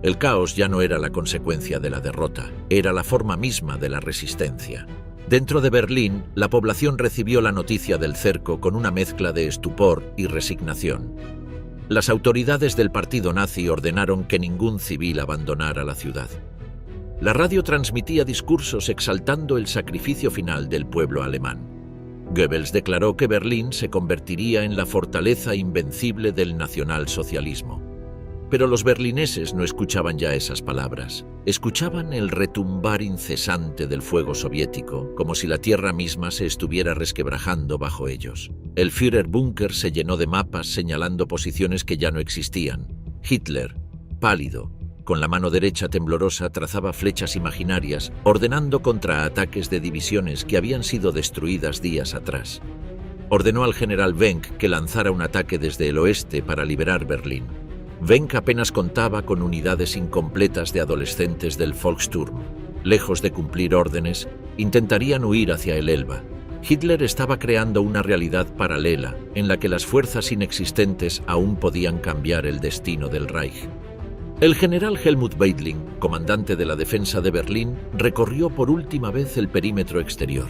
El caos ya no era la consecuencia de la derrota, era la forma misma de la resistencia. Dentro de Berlín, la población recibió la noticia del cerco con una mezcla de estupor y resignación. Las autoridades del partido nazi ordenaron que ningún civil abandonara la ciudad. La radio transmitía discursos exaltando el sacrificio final del pueblo alemán. Goebbels declaró que Berlín se convertiría en la fortaleza invencible del nacionalsocialismo. Pero los berlineses no escuchaban ya esas palabras. Escuchaban el retumbar incesante del fuego soviético, como si la tierra misma se estuviera resquebrajando bajo ellos. El Führerbunker se llenó de mapas señalando posiciones que ya no existían. Hitler, pálido, con la mano derecha temblorosa, trazaba flechas imaginarias, ordenando contraataques de divisiones que habían sido destruidas días atrás. Ordenó al general Wenck que lanzara un ataque desde el oeste para liberar Berlín. Wenck apenas contaba con unidades incompletas de adolescentes del Volkssturm. Lejos de cumplir órdenes, intentarían huir hacia el Elba. Hitler estaba creando una realidad paralela en la que las fuerzas inexistentes aún podían cambiar el destino del Reich. El general Helmut Weidling, comandante de la defensa de Berlín, recorrió por última vez el perímetro exterior.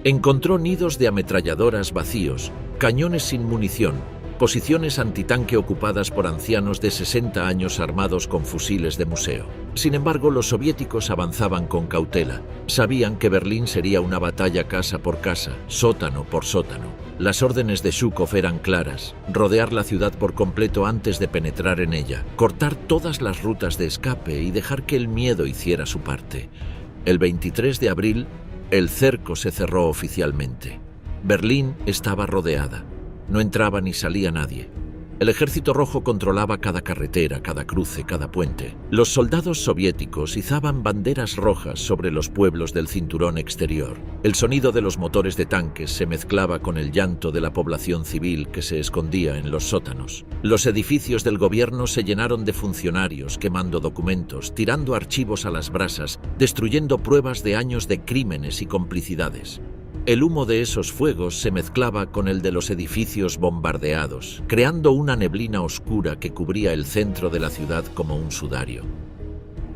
Encontró nidos de ametralladoras vacíos, cañones sin munición, posiciones antitanque ocupadas por ancianos de 60 años armados con fusiles de museo. Sin embargo, los soviéticos avanzaban con cautela. Sabían que Berlín sería una batalla casa por casa, sótano por sótano. Las órdenes de Zhukov eran claras: rodear la ciudad por completo antes de penetrar en ella, cortar todas las rutas de escape y dejar que el miedo hiciera su parte. El 23 de abril, el cerco se cerró oficialmente. Berlín estaba rodeada. No entraba ni salía nadie. El Ejército Rojo controlaba cada carretera, cada cruce, cada puente. Los soldados soviéticos izaban banderas rojas sobre los pueblos del cinturón exterior. El sonido de los motores de tanques se mezclaba con el llanto de la población civil que se escondía en los sótanos. Los edificios del gobierno se llenaron de funcionarios quemando documentos, tirando archivos a las brasas, destruyendo pruebas de años de crímenes y complicidades. El humo de esos fuegos se mezclaba con el de los edificios bombardeados, creando una neblina oscura que cubría el centro de la ciudad como un sudario.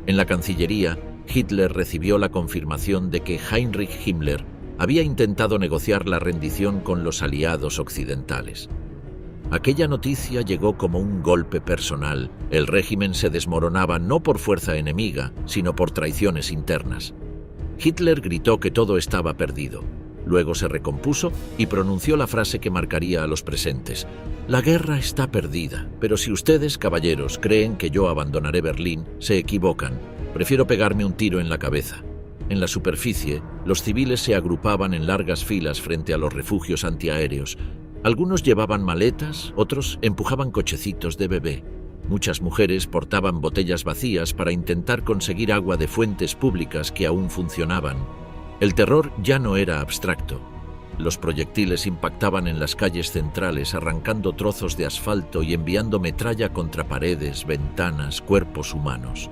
En la Cancillería, Hitler recibió la confirmación de que Heinrich Himmler había intentado negociar la rendición con los aliados occidentales. Aquella noticia llegó como un golpe personal. El régimen se desmoronaba no por fuerza enemiga, sino por traiciones internas. Hitler gritó que todo estaba perdido. Luego se recompuso y pronunció la frase que marcaría a los presentes: «La guerra está perdida, pero si ustedes, caballeros, creen que yo abandonaré Berlín, se equivocan. Prefiero pegarme un tiro en la cabeza». En la superficie, los civiles se agrupaban en largas filas frente a los refugios antiaéreos. Algunos llevaban maletas, otros empujaban cochecitos de bebé. Muchas mujeres portaban botellas vacías para intentar conseguir agua de fuentes públicas que aún funcionaban. El terror ya no era abstracto. Los proyectiles impactaban en las calles centrales, arrancando trozos de asfalto y enviando metralla contra paredes, ventanas, cuerpos humanos.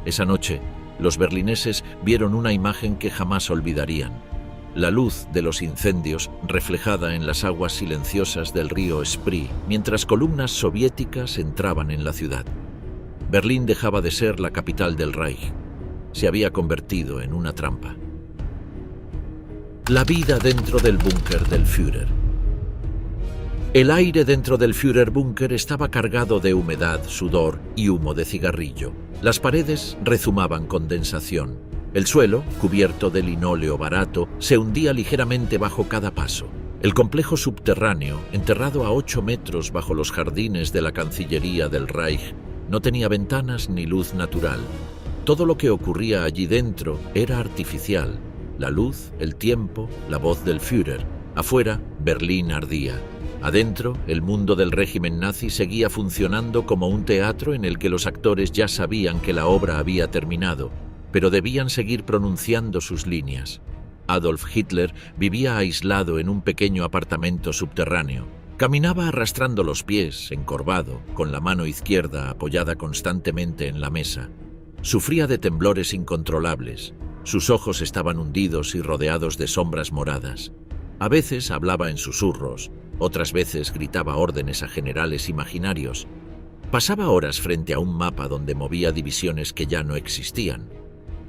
Esa noche, los berlineses vieron una imagen que jamás olvidarían: la luz de los incendios reflejada en las aguas silenciosas del río Spree, mientras columnas soviéticas entraban en la ciudad. Berlín dejaba de ser la capital del Reich. Se había convertido en una trampa. La vida dentro del búnker del Führer. El aire dentro del Führerbunker estaba cargado de humedad, sudor y humo de cigarrillo. Las paredes rezumaban condensación. El suelo, cubierto de linóleo barato, se hundía ligeramente bajo cada paso. El complejo subterráneo, enterrado a 8 metros bajo los jardines de la Cancillería del Reich, no tenía ventanas ni luz natural. Todo lo que ocurría allí dentro era artificial. La luz, el tiempo, la voz del Führer. Afuera, Berlín ardía. Adentro, el mundo del régimen nazi seguía funcionando como un teatro en el que los actores ya sabían que la obra había terminado, pero debían seguir pronunciando sus líneas. Adolf Hitler vivía aislado en un pequeño apartamento subterráneo. Caminaba arrastrando los pies, encorvado, con la mano izquierda apoyada constantemente en la mesa. Sufría de temblores incontrolables. Sus ojos estaban hundidos y rodeados de sombras moradas. A veces hablaba en susurros, otras veces gritaba órdenes a generales imaginarios. Pasaba horas frente a un mapa donde movía divisiones que ya no existían.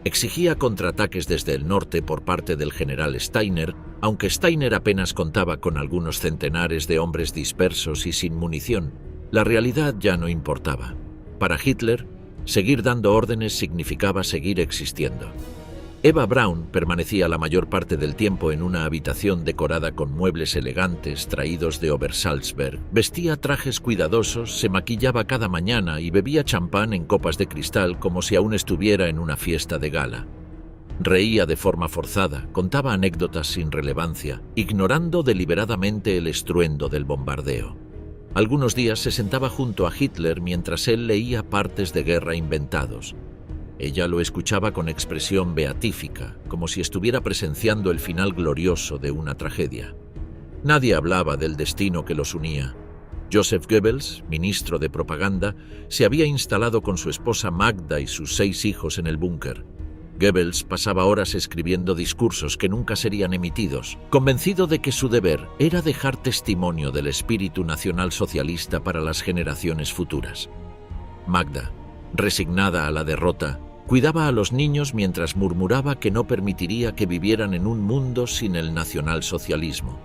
Exigía contraataques desde el norte por parte del general Steiner, aunque Steiner apenas contaba con algunos centenares de hombres dispersos y sin munición. La realidad ya no importaba. Para Hitler, seguir dando órdenes significaba seguir existiendo. Eva Braun permanecía la mayor parte del tiempo en una habitación decorada con muebles elegantes traídos de Obersalzberg. Vestía trajes cuidadosos, se maquillaba cada mañana y bebía champán en copas de cristal como si aún estuviera en una fiesta de gala. Reía de forma forzada, contaba anécdotas sin relevancia, ignorando deliberadamente el estruendo del bombardeo. Algunos días se sentaba junto a Hitler mientras él leía partes de guerra inventados. Ella lo escuchaba con expresión beatífica, como si estuviera presenciando el final glorioso de una tragedia. Nadie hablaba del destino que los unía. Joseph Goebbels, ministro de propaganda, se había instalado con su esposa Magda y sus 6 hijos en el búnker. Goebbels pasaba horas escribiendo discursos que nunca serían emitidos, convencido de que su deber era dejar testimonio del espíritu nacionalsocialista para las generaciones futuras. Magda, resignada a la derrota, cuidaba a los niños mientras murmuraba que no permitiría que vivieran en un mundo sin el nacionalsocialismo.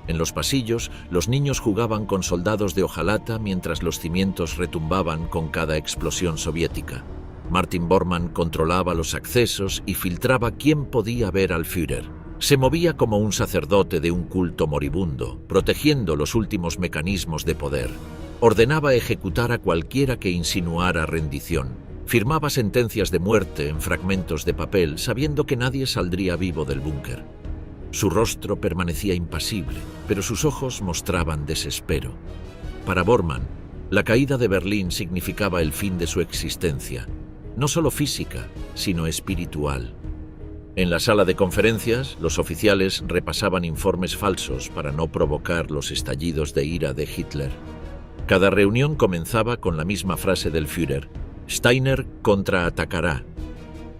En los pasillos, los niños jugaban con soldados de hojalata mientras los cimientos retumbaban con cada explosión soviética. Martin Bormann controlaba los accesos y filtraba quién podía ver al Führer. Se movía como un sacerdote de un culto moribundo, protegiendo los últimos mecanismos de poder. Ordenaba ejecutar a cualquiera que insinuara rendición. Firmaba sentencias de muerte en fragmentos de papel, sabiendo que nadie saldría vivo del búnker. Su rostro permanecía impasible, pero sus ojos mostraban desespero. Para Bormann, la caída de Berlín significaba el fin de su existencia, no solo física, sino espiritual. En la sala de conferencias, los oficiales repasaban informes falsos para no provocar los estallidos de ira de Hitler. Cada reunión comenzaba con la misma frase del Führer: Steiner contraatacará.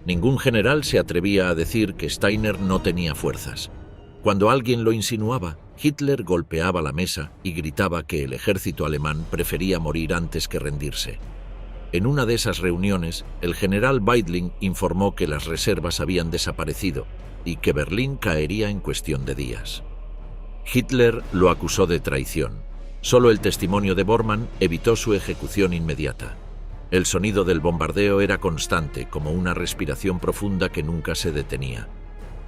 Ningún general se atrevía a decir que Steiner no tenía fuerzas. Cuando alguien lo insinuaba, Hitler golpeaba la mesa y gritaba que el ejército alemán prefería morir antes que rendirse. En una de esas reuniones, el general Weidling informó que las reservas habían desaparecido y que Berlín caería en cuestión de días. Hitler lo acusó de traición. Solo el testimonio de Bormann evitó su ejecución inmediata. El sonido del bombardeo era constante, como una respiración profunda que nunca se detenía.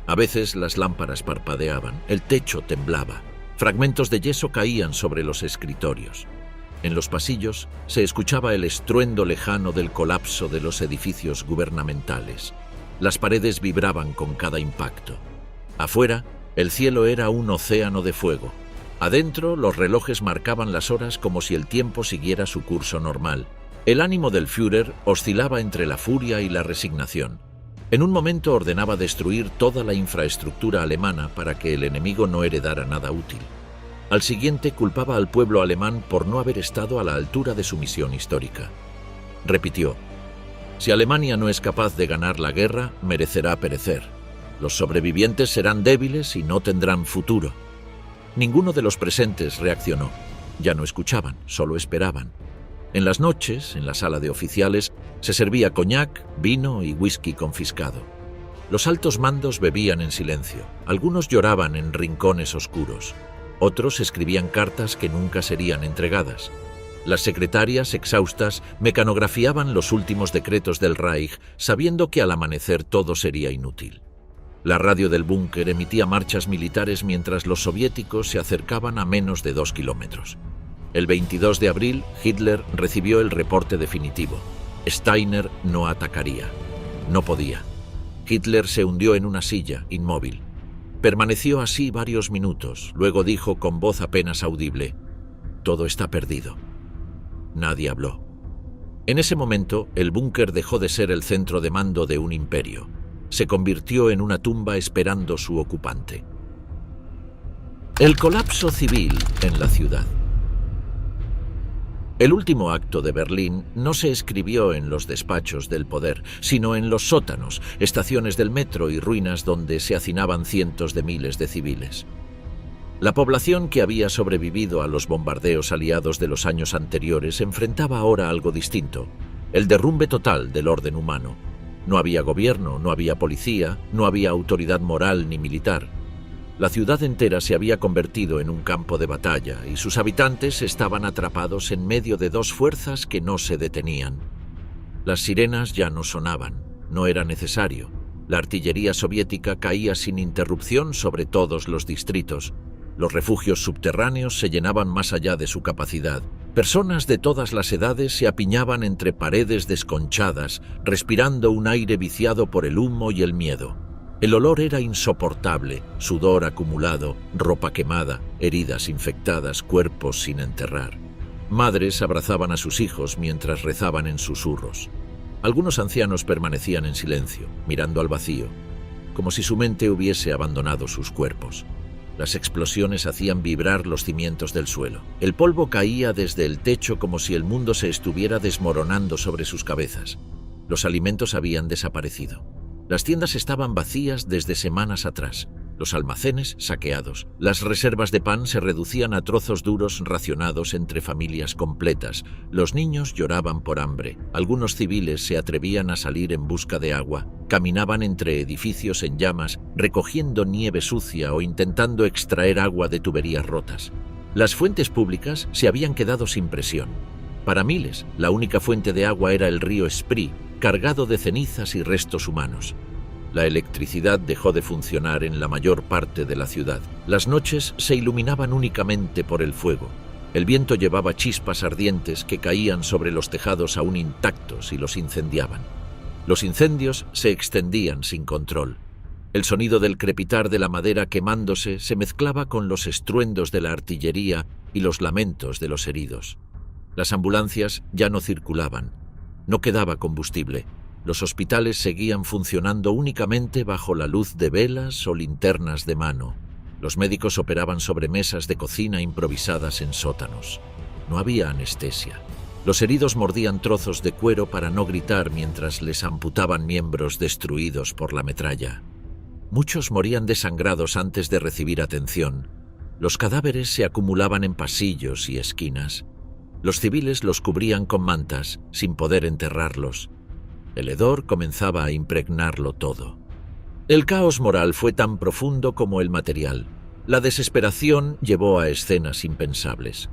A veces las lámparas parpadeaban, el techo temblaba, fragmentos de yeso caían sobre los escritorios. En los pasillos se escuchaba el estruendo lejano del colapso de los edificios gubernamentales. Las paredes vibraban con cada impacto. Afuera, el cielo era un océano de fuego. Adentro, los relojes marcaban las horas como si el tiempo siguiera su curso normal. El ánimo del Führer oscilaba entre la furia y la resignación. En un momento ordenaba destruir toda la infraestructura alemana para que el enemigo no heredara nada útil. Al siguiente culpaba al pueblo alemán por no haber estado a la altura de su misión histórica. Repitió: si Alemania no es capaz de ganar la guerra, merecerá perecer. Los sobrevivientes serán débiles y no tendrán futuro. Ninguno de los presentes reaccionó. Ya no escuchaban, solo esperaban. En las noches, en la sala de oficiales, se servía coñac, vino y whisky confiscado. Los altos mandos bebían en silencio. Algunos lloraban en rincones oscuros. Otros escribían cartas que nunca serían entregadas. Las secretarias, exhaustas, mecanografiaban los últimos decretos del Reich, sabiendo que al amanecer todo sería inútil. La radio del búnker emitía marchas militares mientras los soviéticos se acercaban a menos de 2 kilómetros. El 22 de abril, Hitler recibió el reporte definitivo. Steiner no atacaría. No podía. Hitler se hundió en una silla, inmóvil. Permaneció así varios minutos, luego dijo con voz apenas audible: «Todo está perdido». Nadie habló. En ese momento, el búnker dejó de ser el centro de mando de un imperio. Se convirtió en una tumba esperando su ocupante. El colapso civil en la ciudad. El último acto de Berlín no se escribió en los despachos del poder, sino en los sótanos, estaciones del metro y ruinas donde se hacinaban cientos de miles de civiles. La población que había sobrevivido a los bombardeos aliados de los años anteriores enfrentaba ahora algo distinto: el derrumbe total del orden humano. No había gobierno, no había policía, no había autoridad moral ni militar. La ciudad entera se había convertido en un campo de batalla y sus habitantes estaban atrapados en medio de dos fuerzas que no se detenían. Las sirenas ya no sonaban, no era necesario. La artillería soviética caía sin interrupción sobre todos los distritos. Los refugios subterráneos se llenaban más allá de su capacidad. Personas de todas las edades se apiñaban entre paredes desconchadas, respirando un aire viciado por el humo y el miedo. El olor era insoportable: sudor acumulado, ropa quemada, heridas infectadas, cuerpos sin enterrar. Madres abrazaban a sus hijos mientras rezaban en susurros. Algunos ancianos permanecían en silencio, mirando al vacío, como si su mente hubiese abandonado sus cuerpos. Las explosiones hacían vibrar los cimientos del suelo. El polvo caía desde el techo como si el mundo se estuviera desmoronando sobre sus cabezas. Los alimentos habían desaparecido. Las tiendas estaban vacías desde semanas atrás. Los almacenes saqueados. Las reservas de pan se reducían a trozos duros racionados entre familias completas. Los niños lloraban por hambre. Algunos civiles se atrevían a salir en busca de agua. Caminaban entre edificios en llamas, recogiendo nieve sucia o intentando extraer agua de tuberías rotas. Las fuentes públicas se habían quedado sin presión. Para miles, la única fuente de agua era el río Spree, cargado de cenizas y restos humanos. La electricidad dejó de funcionar en la mayor parte de la ciudad. Las noches se iluminaban únicamente por el fuego. El viento llevaba chispas ardientes que caían sobre los tejados aún intactos y los incendiaban. Los incendios se extendían sin control. El sonido del crepitar de la madera quemándose se mezclaba con los estruendos de la artillería y los lamentos de los heridos. Las ambulancias ya no circulaban. No quedaba combustible. Los hospitales seguían funcionando únicamente bajo la luz de velas o linternas de mano. Los médicos operaban sobre mesas de cocina improvisadas en sótanos. No había anestesia. Los heridos mordían trozos de cuero para no gritar mientras les amputaban miembros destruidos por la metralla. Muchos morían desangrados antes de recibir atención. Los cadáveres se acumulaban en pasillos y esquinas. Los civiles los cubrían con mantas, sin poder enterrarlos. El hedor comenzaba a impregnarlo todo. El caos moral fue tan profundo como el material. La desesperación llevó a escenas impensables.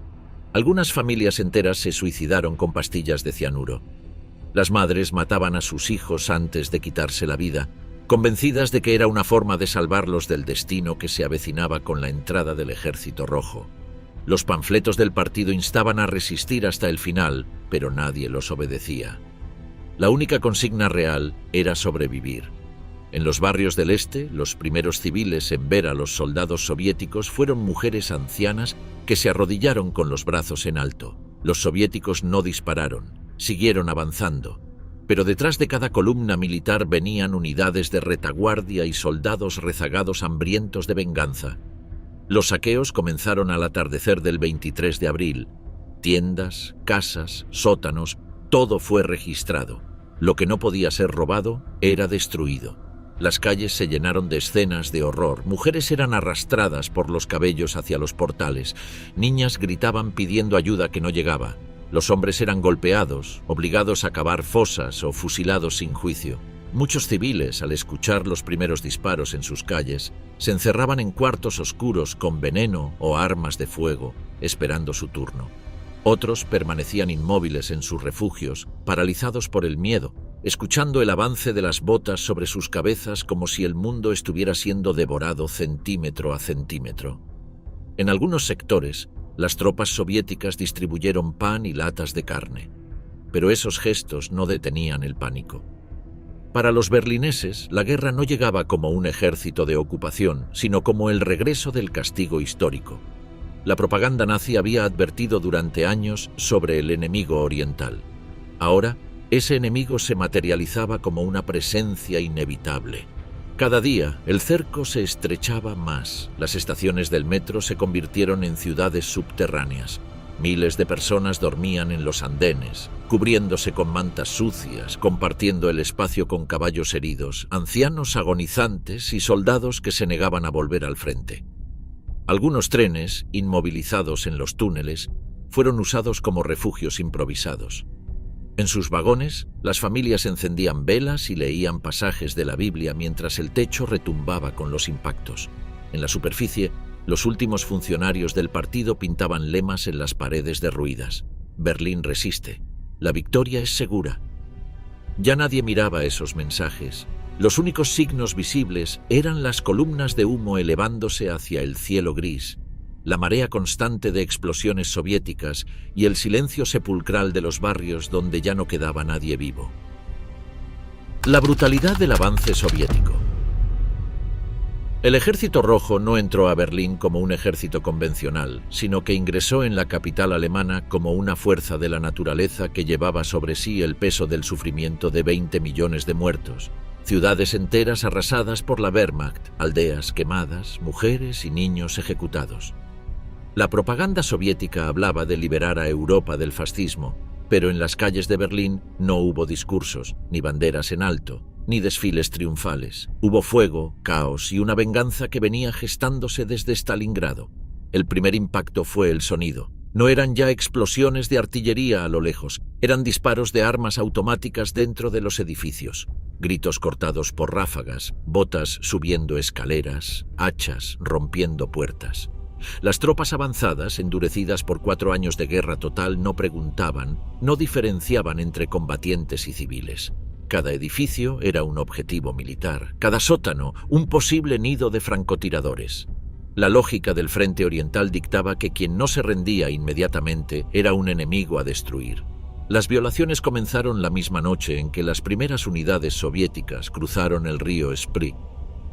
Algunas familias enteras se suicidaron con pastillas de cianuro. Las madres mataban a sus hijos antes de quitarse la vida, convencidas de que era una forma de salvarlos del destino que se avecinaba con la entrada del Ejército Rojo. Los panfletos del partido instaban a resistir hasta el final, pero nadie los obedecía. La única consigna real era sobrevivir. En los barrios del este, los primeros civiles en ver a los soldados soviéticos fueron mujeres ancianas que se arrodillaron con los brazos en alto. Los soviéticos no dispararon, siguieron avanzando, pero detrás de cada columna militar venían unidades de retaguardia y soldados rezagados hambrientos de venganza. Los saqueos comenzaron al atardecer del 23 de abril. Tiendas, casas, sótanos, todo fue registrado. Lo que no podía ser robado era destruido. Las calles se llenaron de escenas de horror. Mujeres eran arrastradas por los cabellos hacia los portales. Niñas gritaban pidiendo ayuda que no llegaba. Los hombres eran golpeados, obligados a cavar fosas o fusilados sin juicio. Muchos civiles, al escuchar los primeros disparos en sus calles, se encerraban en cuartos oscuros con veneno o armas de fuego, esperando su turno. Otros permanecían inmóviles en sus refugios, paralizados por el miedo, escuchando el avance de las botas sobre sus cabezas como si el mundo estuviera siendo devorado centímetro a centímetro. En algunos sectores, las tropas soviéticas distribuyeron pan y latas de carne, pero esos gestos no detenían el pánico. Para los berlineses, la guerra no llegaba como un ejército de ocupación, sino como el regreso del castigo histórico. La propaganda nazi había advertido durante años sobre el enemigo oriental. Ahora, ese enemigo se materializaba como una presencia inevitable. Cada día, el cerco se estrechaba más. Las estaciones del metro se convirtieron en ciudades subterráneas. Miles de personas dormían en los andenes, cubriéndose con mantas sucias, compartiendo el espacio con caballos heridos, ancianos agonizantes y soldados que se negaban a volver al frente. Algunos trenes, inmovilizados en los túneles, fueron usados como refugios improvisados. En sus vagones, las familias encendían velas y leían pasajes de la Biblia mientras el techo retumbaba con los impactos. En la superficie, los últimos funcionarios del partido pintaban lemas en las paredes derruidas. Berlín resiste. La victoria es segura. Ya nadie miraba esos mensajes. Los únicos signos visibles eran las columnas de humo elevándose hacia el cielo gris, la marea constante de explosiones soviéticas y el silencio sepulcral de los barrios donde ya no quedaba nadie vivo. La brutalidad del avance soviético. El Ejército Rojo no entró a Berlín como un ejército convencional, sino que ingresó en la capital alemana como una fuerza de la naturaleza que llevaba sobre sí el peso del sufrimiento de 20 millones de muertos. Ciudades enteras arrasadas por la Wehrmacht, aldeas quemadas, mujeres y niños ejecutados. La propaganda soviética hablaba de liberar a Europa del fascismo, pero en las calles de Berlín no hubo discursos, ni banderas en alto, ni desfiles triunfales. Hubo fuego, caos y una venganza que venía gestándose desde Stalingrado. El primer impacto fue el sonido. No eran ya explosiones de artillería a lo lejos, eran disparos de armas automáticas dentro de los edificios. Gritos cortados por ráfagas, botas subiendo escaleras, hachas rompiendo puertas. Las tropas avanzadas, endurecidas por 4 años de guerra total, no preguntaban, no diferenciaban entre combatientes y civiles. Cada edificio era un objetivo militar, cada sótano un posible nido de francotiradores. La lógica del frente oriental dictaba que quien no se rendía inmediatamente era un enemigo a destruir. Las violaciones comenzaron la misma noche en que las primeras unidades soviéticas cruzaron el río Spree.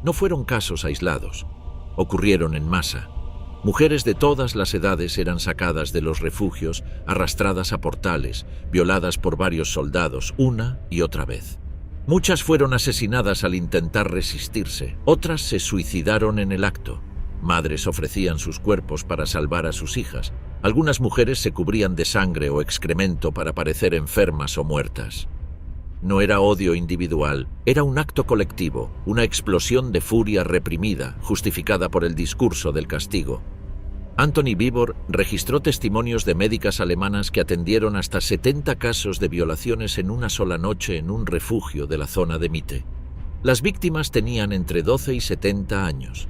No fueron casos aislados, ocurrieron en masa. Mujeres de todas las edades eran sacadas de los refugios, arrastradas a portales, violadas por varios soldados una y otra vez. Muchas fueron asesinadas al intentar resistirse, otras se suicidaron en el acto. Madres ofrecían sus cuerpos para salvar a sus hijas. Algunas mujeres se cubrían de sangre o excremento para parecer enfermas o muertas. No era odio individual, era un acto colectivo, una explosión de furia reprimida, justificada por el discurso del castigo. Anthony Vibor registró testimonios de médicas alemanas que atendieron hasta 70 casos de violaciones en una sola noche en un refugio de la zona de Mitte. Las víctimas tenían entre 12 y 70 años.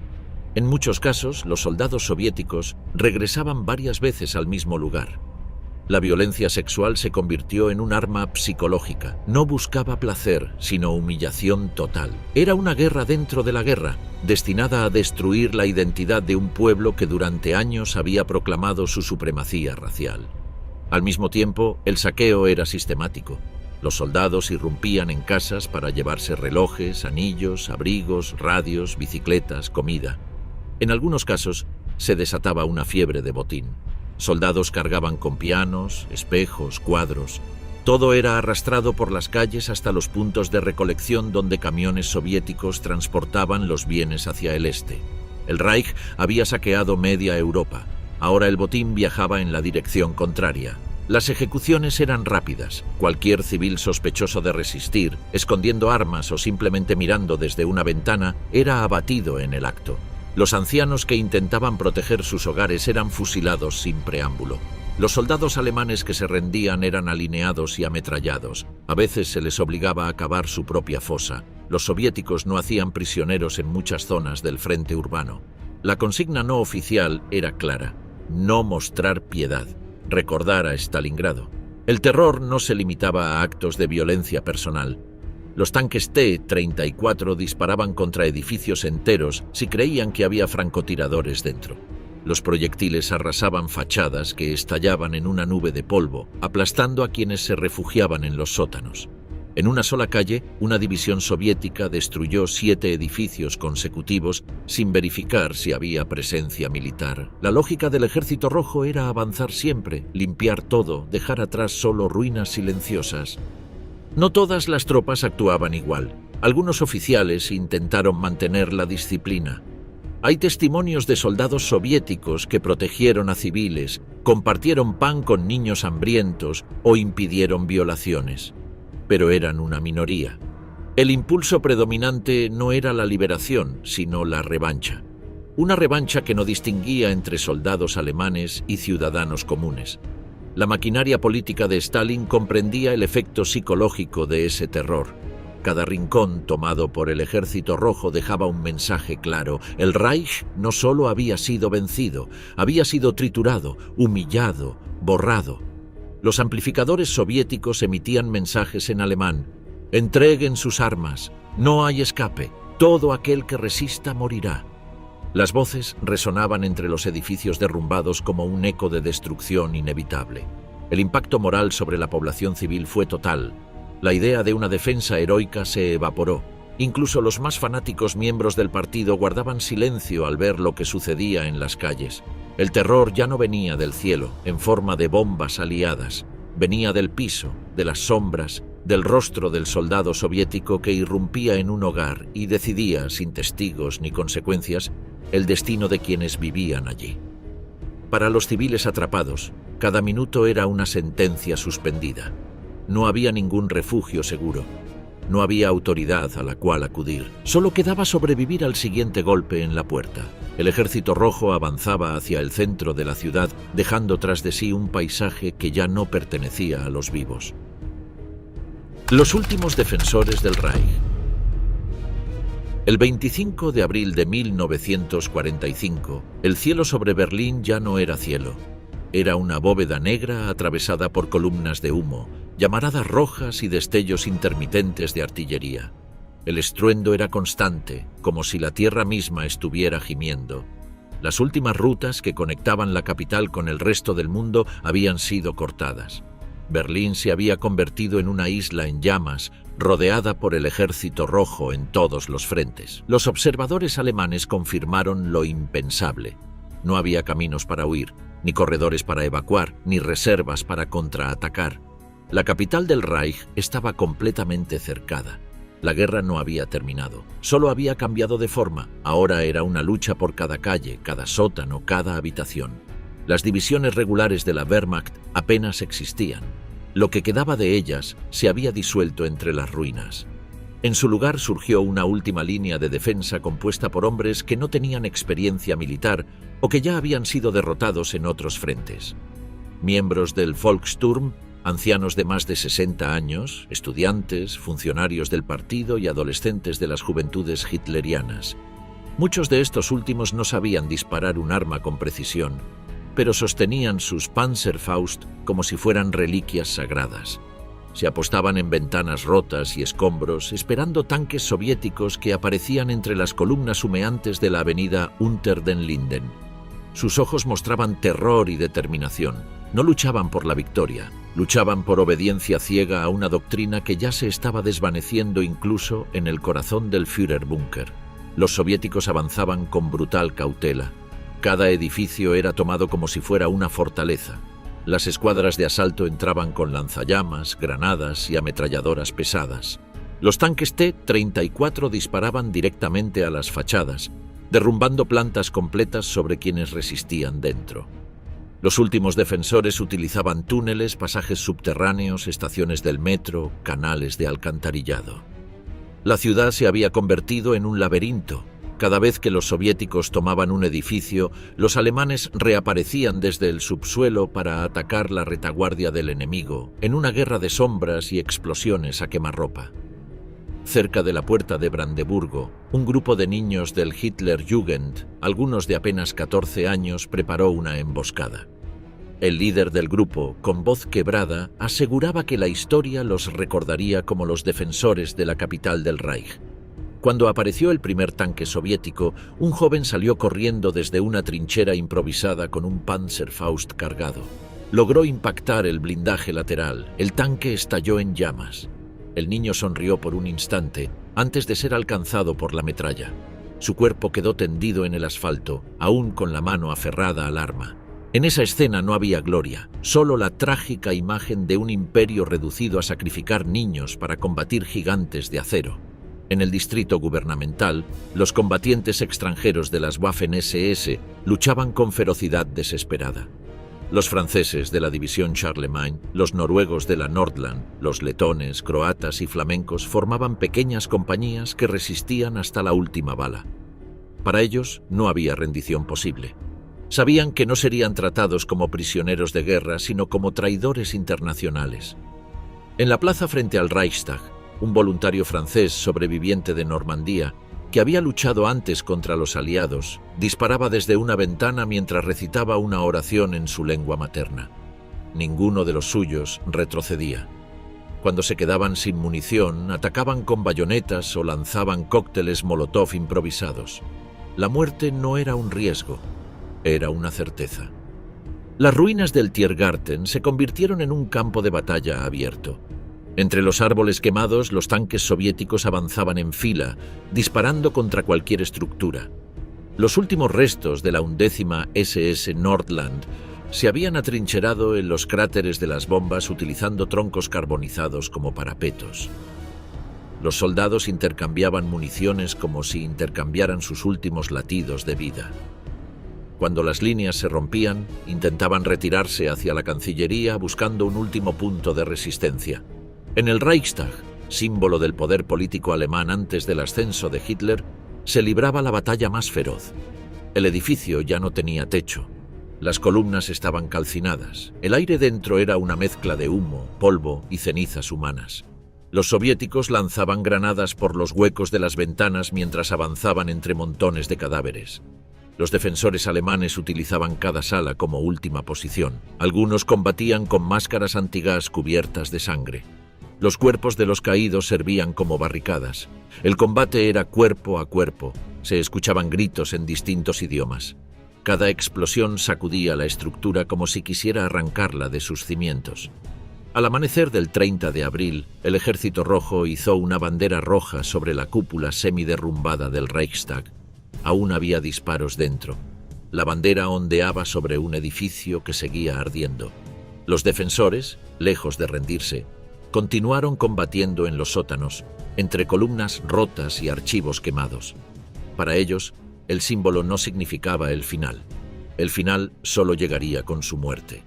En muchos casos, los soldados soviéticos regresaban varias veces al mismo lugar. La violencia sexual se convirtió en un arma psicológica. No buscaba placer, sino humillación total. Era una guerra dentro de la guerra, destinada a destruir la identidad de un pueblo que durante años había proclamado su supremacía racial. Al mismo tiempo, el saqueo era sistemático. Los soldados irrumpían en casas para llevarse relojes, anillos, abrigos, radios, bicicletas, comida. En algunos casos, se desataba una fiebre de botín. Soldados cargaban con pianos, espejos, cuadros. Todo era arrastrado por las calles hasta los puntos de recolección donde camiones soviéticos transportaban los bienes hacia el este. El Reich había saqueado media Europa. Ahora el botín viajaba en la dirección contraria. Las ejecuciones eran rápidas. Cualquier civil sospechoso de resistir, escondiendo armas o simplemente mirando desde una ventana, era abatido en el acto. Los ancianos que intentaban proteger sus hogares eran fusilados sin preámbulo. Los soldados alemanes que se rendían eran alineados y ametrallados. A veces se les obligaba a cavar su propia fosa. Los soviéticos no hacían prisioneros en muchas zonas del frente urbano. La consigna no oficial era clara: no mostrar piedad. recordar a Stalingrado. El terror no se limitaba a actos de violencia personal. Los tanques T-34 disparaban contra edificios enteros si creían que había francotiradores dentro. Los proyectiles arrasaban fachadas que estallaban en una nube de polvo, aplastando a quienes se refugiaban en los sótanos. En una sola calle, una división soviética destruyó 7 edificios consecutivos sin verificar si había presencia militar. La lógica del Ejército Rojo era avanzar siempre, limpiar todo, dejar atrás solo ruinas silenciosas. No todas las tropas actuaban igual. Algunos oficiales intentaron mantener la disciplina. Hay testimonios de soldados soviéticos que protegieron a civiles, compartieron pan con niños hambrientos o impidieron violaciones. Pero eran una minoría. El impulso predominante no era la liberación, sino la revancha. Una revancha que no distinguía entre soldados alemanes y ciudadanos comunes. La maquinaria política de Stalin comprendía el efecto psicológico de ese terror. Cada rincón tomado por el Ejército Rojo dejaba un mensaje claro. El Reich no solo había sido vencido, había sido triturado, humillado, borrado. Los amplificadores soviéticos emitían mensajes en alemán. Entreguen sus armas, no hay escape, todo aquel que resista morirá. Las voces resonaban entre los edificios derrumbados como un eco de destrucción inevitable. El impacto moral sobre la población civil fue total. La idea de una defensa heroica se evaporó. Incluso los más fanáticos miembros del partido guardaban silencio al ver lo que sucedía en las calles. El terror ya no venía del cielo, en forma de bombas aliadas. Venía del piso, de las sombras, del rostro del soldado soviético que irrumpía en un hogar y decidía, sin testigos ni consecuencias, el destino de quienes vivían allí. Para los civiles atrapados, cada minuto era una sentencia suspendida. No había ningún refugio seguro. No había autoridad a la cual acudir. Solo quedaba sobrevivir al siguiente golpe en la puerta. El Ejército Rojo avanzaba hacia el centro de la ciudad, dejando tras de sí un paisaje que ya no pertenecía a los vivos. Los últimos defensores del Reich. El 25 de abril de 1945, el cielo sobre Berlín ya no era cielo. Era una bóveda negra atravesada por columnas de humo, llamaradas rojas y destellos intermitentes de artillería. El estruendo era constante, como si la tierra misma estuviera gimiendo. Las últimas rutas que conectaban la capital con el resto del mundo habían sido cortadas. Berlín se había convertido en una isla en llamas, rodeada por el Ejército Rojo en todos los frentes. Los observadores alemanes confirmaron lo impensable. No había caminos para huir, ni corredores para evacuar, ni reservas para contraatacar. La capital del Reich estaba completamente cercada. La guerra no había terminado, solo había cambiado de forma. Ahora era una lucha por cada calle, cada sótano, cada habitación. Las divisiones regulares de la Wehrmacht apenas existían. Lo que quedaba de ellas se había disuelto entre las ruinas. En su lugar surgió una última línea de defensa compuesta por hombres que no tenían experiencia militar o que ya habían sido derrotados en otros frentes. Miembros del Volkssturm, ancianos de más de 60 años, estudiantes, funcionarios del partido y adolescentes de las juventudes hitlerianas. Muchos de estos últimos no sabían disparar un arma con precisión, pero sostenían sus Panzerfaust como si fueran reliquias sagradas. Se apostaban en ventanas rotas y escombros, esperando tanques soviéticos que aparecían entre las columnas humeantes de la avenida Unter den Linden. Sus ojos mostraban terror y determinación. No luchaban por la victoria, luchaban por obediencia ciega a una doctrina que ya se estaba desvaneciendo incluso en el corazón del Führerbunker. Los soviéticos avanzaban con brutal cautela. Cada edificio era tomado como si fuera una fortaleza. Las escuadras de asalto entraban con lanzallamas, granadas y ametralladoras pesadas. Los tanques T-34 disparaban directamente a las fachadas, derrumbando plantas completas sobre quienes resistían dentro. Los últimos defensores utilizaban túneles, pasajes subterráneos, estaciones del metro, canales de alcantarillado. La ciudad se había convertido en un laberinto. Cada vez que los soviéticos tomaban un edificio, los alemanes reaparecían desde el subsuelo para atacar la retaguardia del enemigo, en una guerra de sombras y explosiones a quemarropa. Cerca de la puerta de Brandeburgo, un grupo de niños del Hitlerjugend, algunos de apenas 14 años, preparó una emboscada. El líder del grupo, con voz quebrada, aseguraba que la historia los recordaría como los defensores de la capital del Reich. Cuando apareció el primer tanque soviético, un joven salió corriendo desde una trinchera improvisada con un Panzerfaust cargado. Logró impactar el blindaje lateral. El tanque estalló en llamas. El niño sonrió por un instante antes de ser alcanzado por la metralla. Su cuerpo quedó tendido en el asfalto, aún con la mano aferrada al arma. En esa escena no había gloria, solo la trágica imagen de un imperio reducido a sacrificar niños para combatir gigantes de acero. En el distrito gubernamental, los combatientes extranjeros de las Waffen-SS luchaban con ferocidad desesperada. Los franceses de la división Charlemagne, los noruegos de la Nordland, los letones, croatas y flamencos formaban pequeñas compañías que resistían hasta la última bala. Para ellos no había rendición posible. Sabían que no serían tratados como prisioneros de guerra, sino como traidores internacionales. En la plaza frente al Reichstag, un voluntario francés sobreviviente de Normandía, que había luchado antes contra los aliados, disparaba desde una ventana mientras recitaba una oración en su lengua materna. Ninguno de los suyos retrocedía. Cuando se quedaban sin munición, atacaban con bayonetas o lanzaban cócteles Molotov improvisados. La muerte no era un riesgo, era una certeza. Las ruinas del Tiergarten se convirtieron en un campo de batalla abierto. Entre los árboles quemados, los tanques soviéticos avanzaban en fila, disparando contra cualquier estructura. Los últimos restos de la 11ª SS Nordland se habían atrincherado en los cráteres de las bombas utilizando troncos carbonizados como parapetos. Los soldados intercambiaban municiones como si intercambiaran sus últimos latidos de vida. Cuando las líneas se rompían, intentaban retirarse hacia la Cancillería buscando un último punto de resistencia. En el Reichstag, símbolo del poder político alemán antes del ascenso de Hitler, se libraba la batalla más feroz. El edificio ya no tenía techo. Las columnas estaban calcinadas. El aire dentro era una mezcla de humo, polvo y cenizas humanas. Los soviéticos lanzaban granadas por los huecos de las ventanas mientras avanzaban entre montones de cadáveres. Los defensores alemanes utilizaban cada sala como última posición. Algunos combatían con máscaras antigás cubiertas de sangre. Los cuerpos de los caídos servían como barricadas. El combate era cuerpo a cuerpo. Se escuchaban gritos en distintos idiomas. Cada explosión sacudía la estructura como si quisiera arrancarla de sus cimientos. Al amanecer del 30 de abril, el Ejército Rojo izó una bandera roja sobre la cúpula semiderrumbada del Reichstag. Aún había disparos dentro. La bandera ondeaba sobre un edificio que seguía ardiendo. Los defensores, lejos de rendirse, continuaron combatiendo en los sótanos, entre columnas rotas y archivos quemados. Para ellos, el símbolo no significaba el final. El final solo llegaría con su muerte.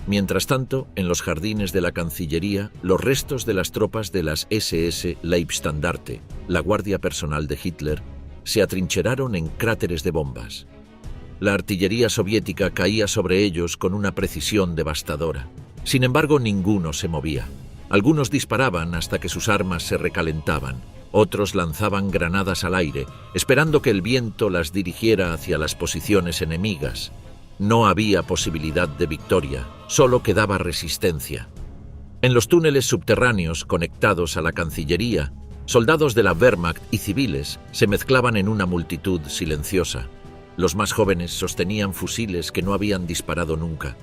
Mientras tanto, en los jardines de la Cancillería, los restos de las tropas de las SS Leibstandarte, la guardia personal de Hitler, se atrincheraron en cráteres de bombas. La artillería soviética caía sobre ellos con una precisión devastadora. Sin embargo, ninguno se movía. Algunos disparaban hasta que sus armas se recalentaban. Otros lanzaban granadas al aire, esperando que el viento las dirigiera hacia las posiciones enemigas. No había posibilidad de victoria, solo quedaba resistencia. En los túneles subterráneos conectados a la Cancillería, soldados de la Wehrmacht y civiles se mezclaban en una multitud silenciosa. Los más jóvenes sostenían fusiles que no habían disparado nunca.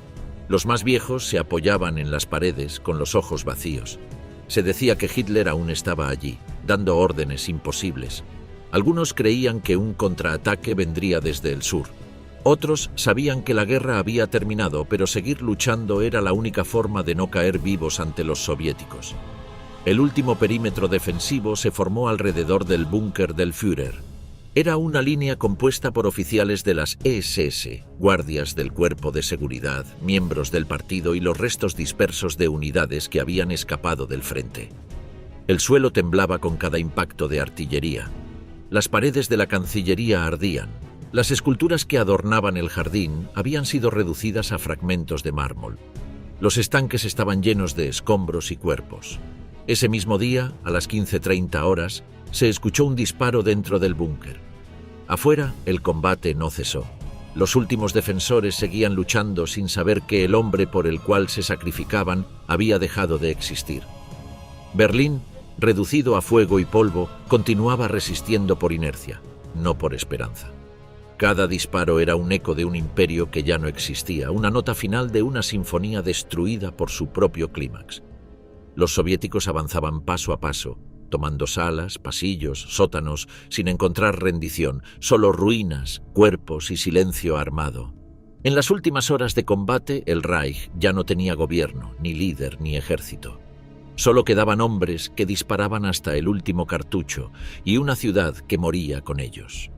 Los más viejos se apoyaban en las paredes con los ojos vacíos. Se decía que Hitler aún estaba allí, dando órdenes imposibles. Algunos creían que un contraataque vendría desde el sur. Otros sabían que la guerra había terminado, pero seguir luchando era la única forma de no caer vivos ante los soviéticos. El último perímetro defensivo se formó alrededor del búnker del Führer. Era una línea compuesta por oficiales de las SS, guardias del cuerpo de seguridad, miembros del partido y los restos dispersos de unidades que habían escapado del frente. El suelo temblaba con cada impacto de artillería. Las paredes de la Cancillería ardían. Las esculturas que adornaban el jardín habían sido reducidas a fragmentos de mármol. Los estanques estaban llenos de escombros y cuerpos. Ese mismo día, a las 15:30 horas, se escuchó un disparo dentro del búnker. Afuera, el combate no cesó. Los últimos defensores seguían luchando sin saber que el hombre por el cual se sacrificaban había dejado de existir. Berlín, reducido a fuego y polvo, continuaba resistiendo por inercia, no por esperanza. Cada disparo era un eco de un imperio que ya no existía, una nota final de una sinfonía destruida por su propio clímax. Los soviéticos avanzaban paso a paso, tomando salas, pasillos, sótanos, sin encontrar rendición, solo ruinas, cuerpos y silencio armado. En las últimas horas de combate, el Reich ya no tenía gobierno, ni líder, ni ejército. Solo quedaban hombres que disparaban hasta el último cartucho y una ciudad que moría con ellos.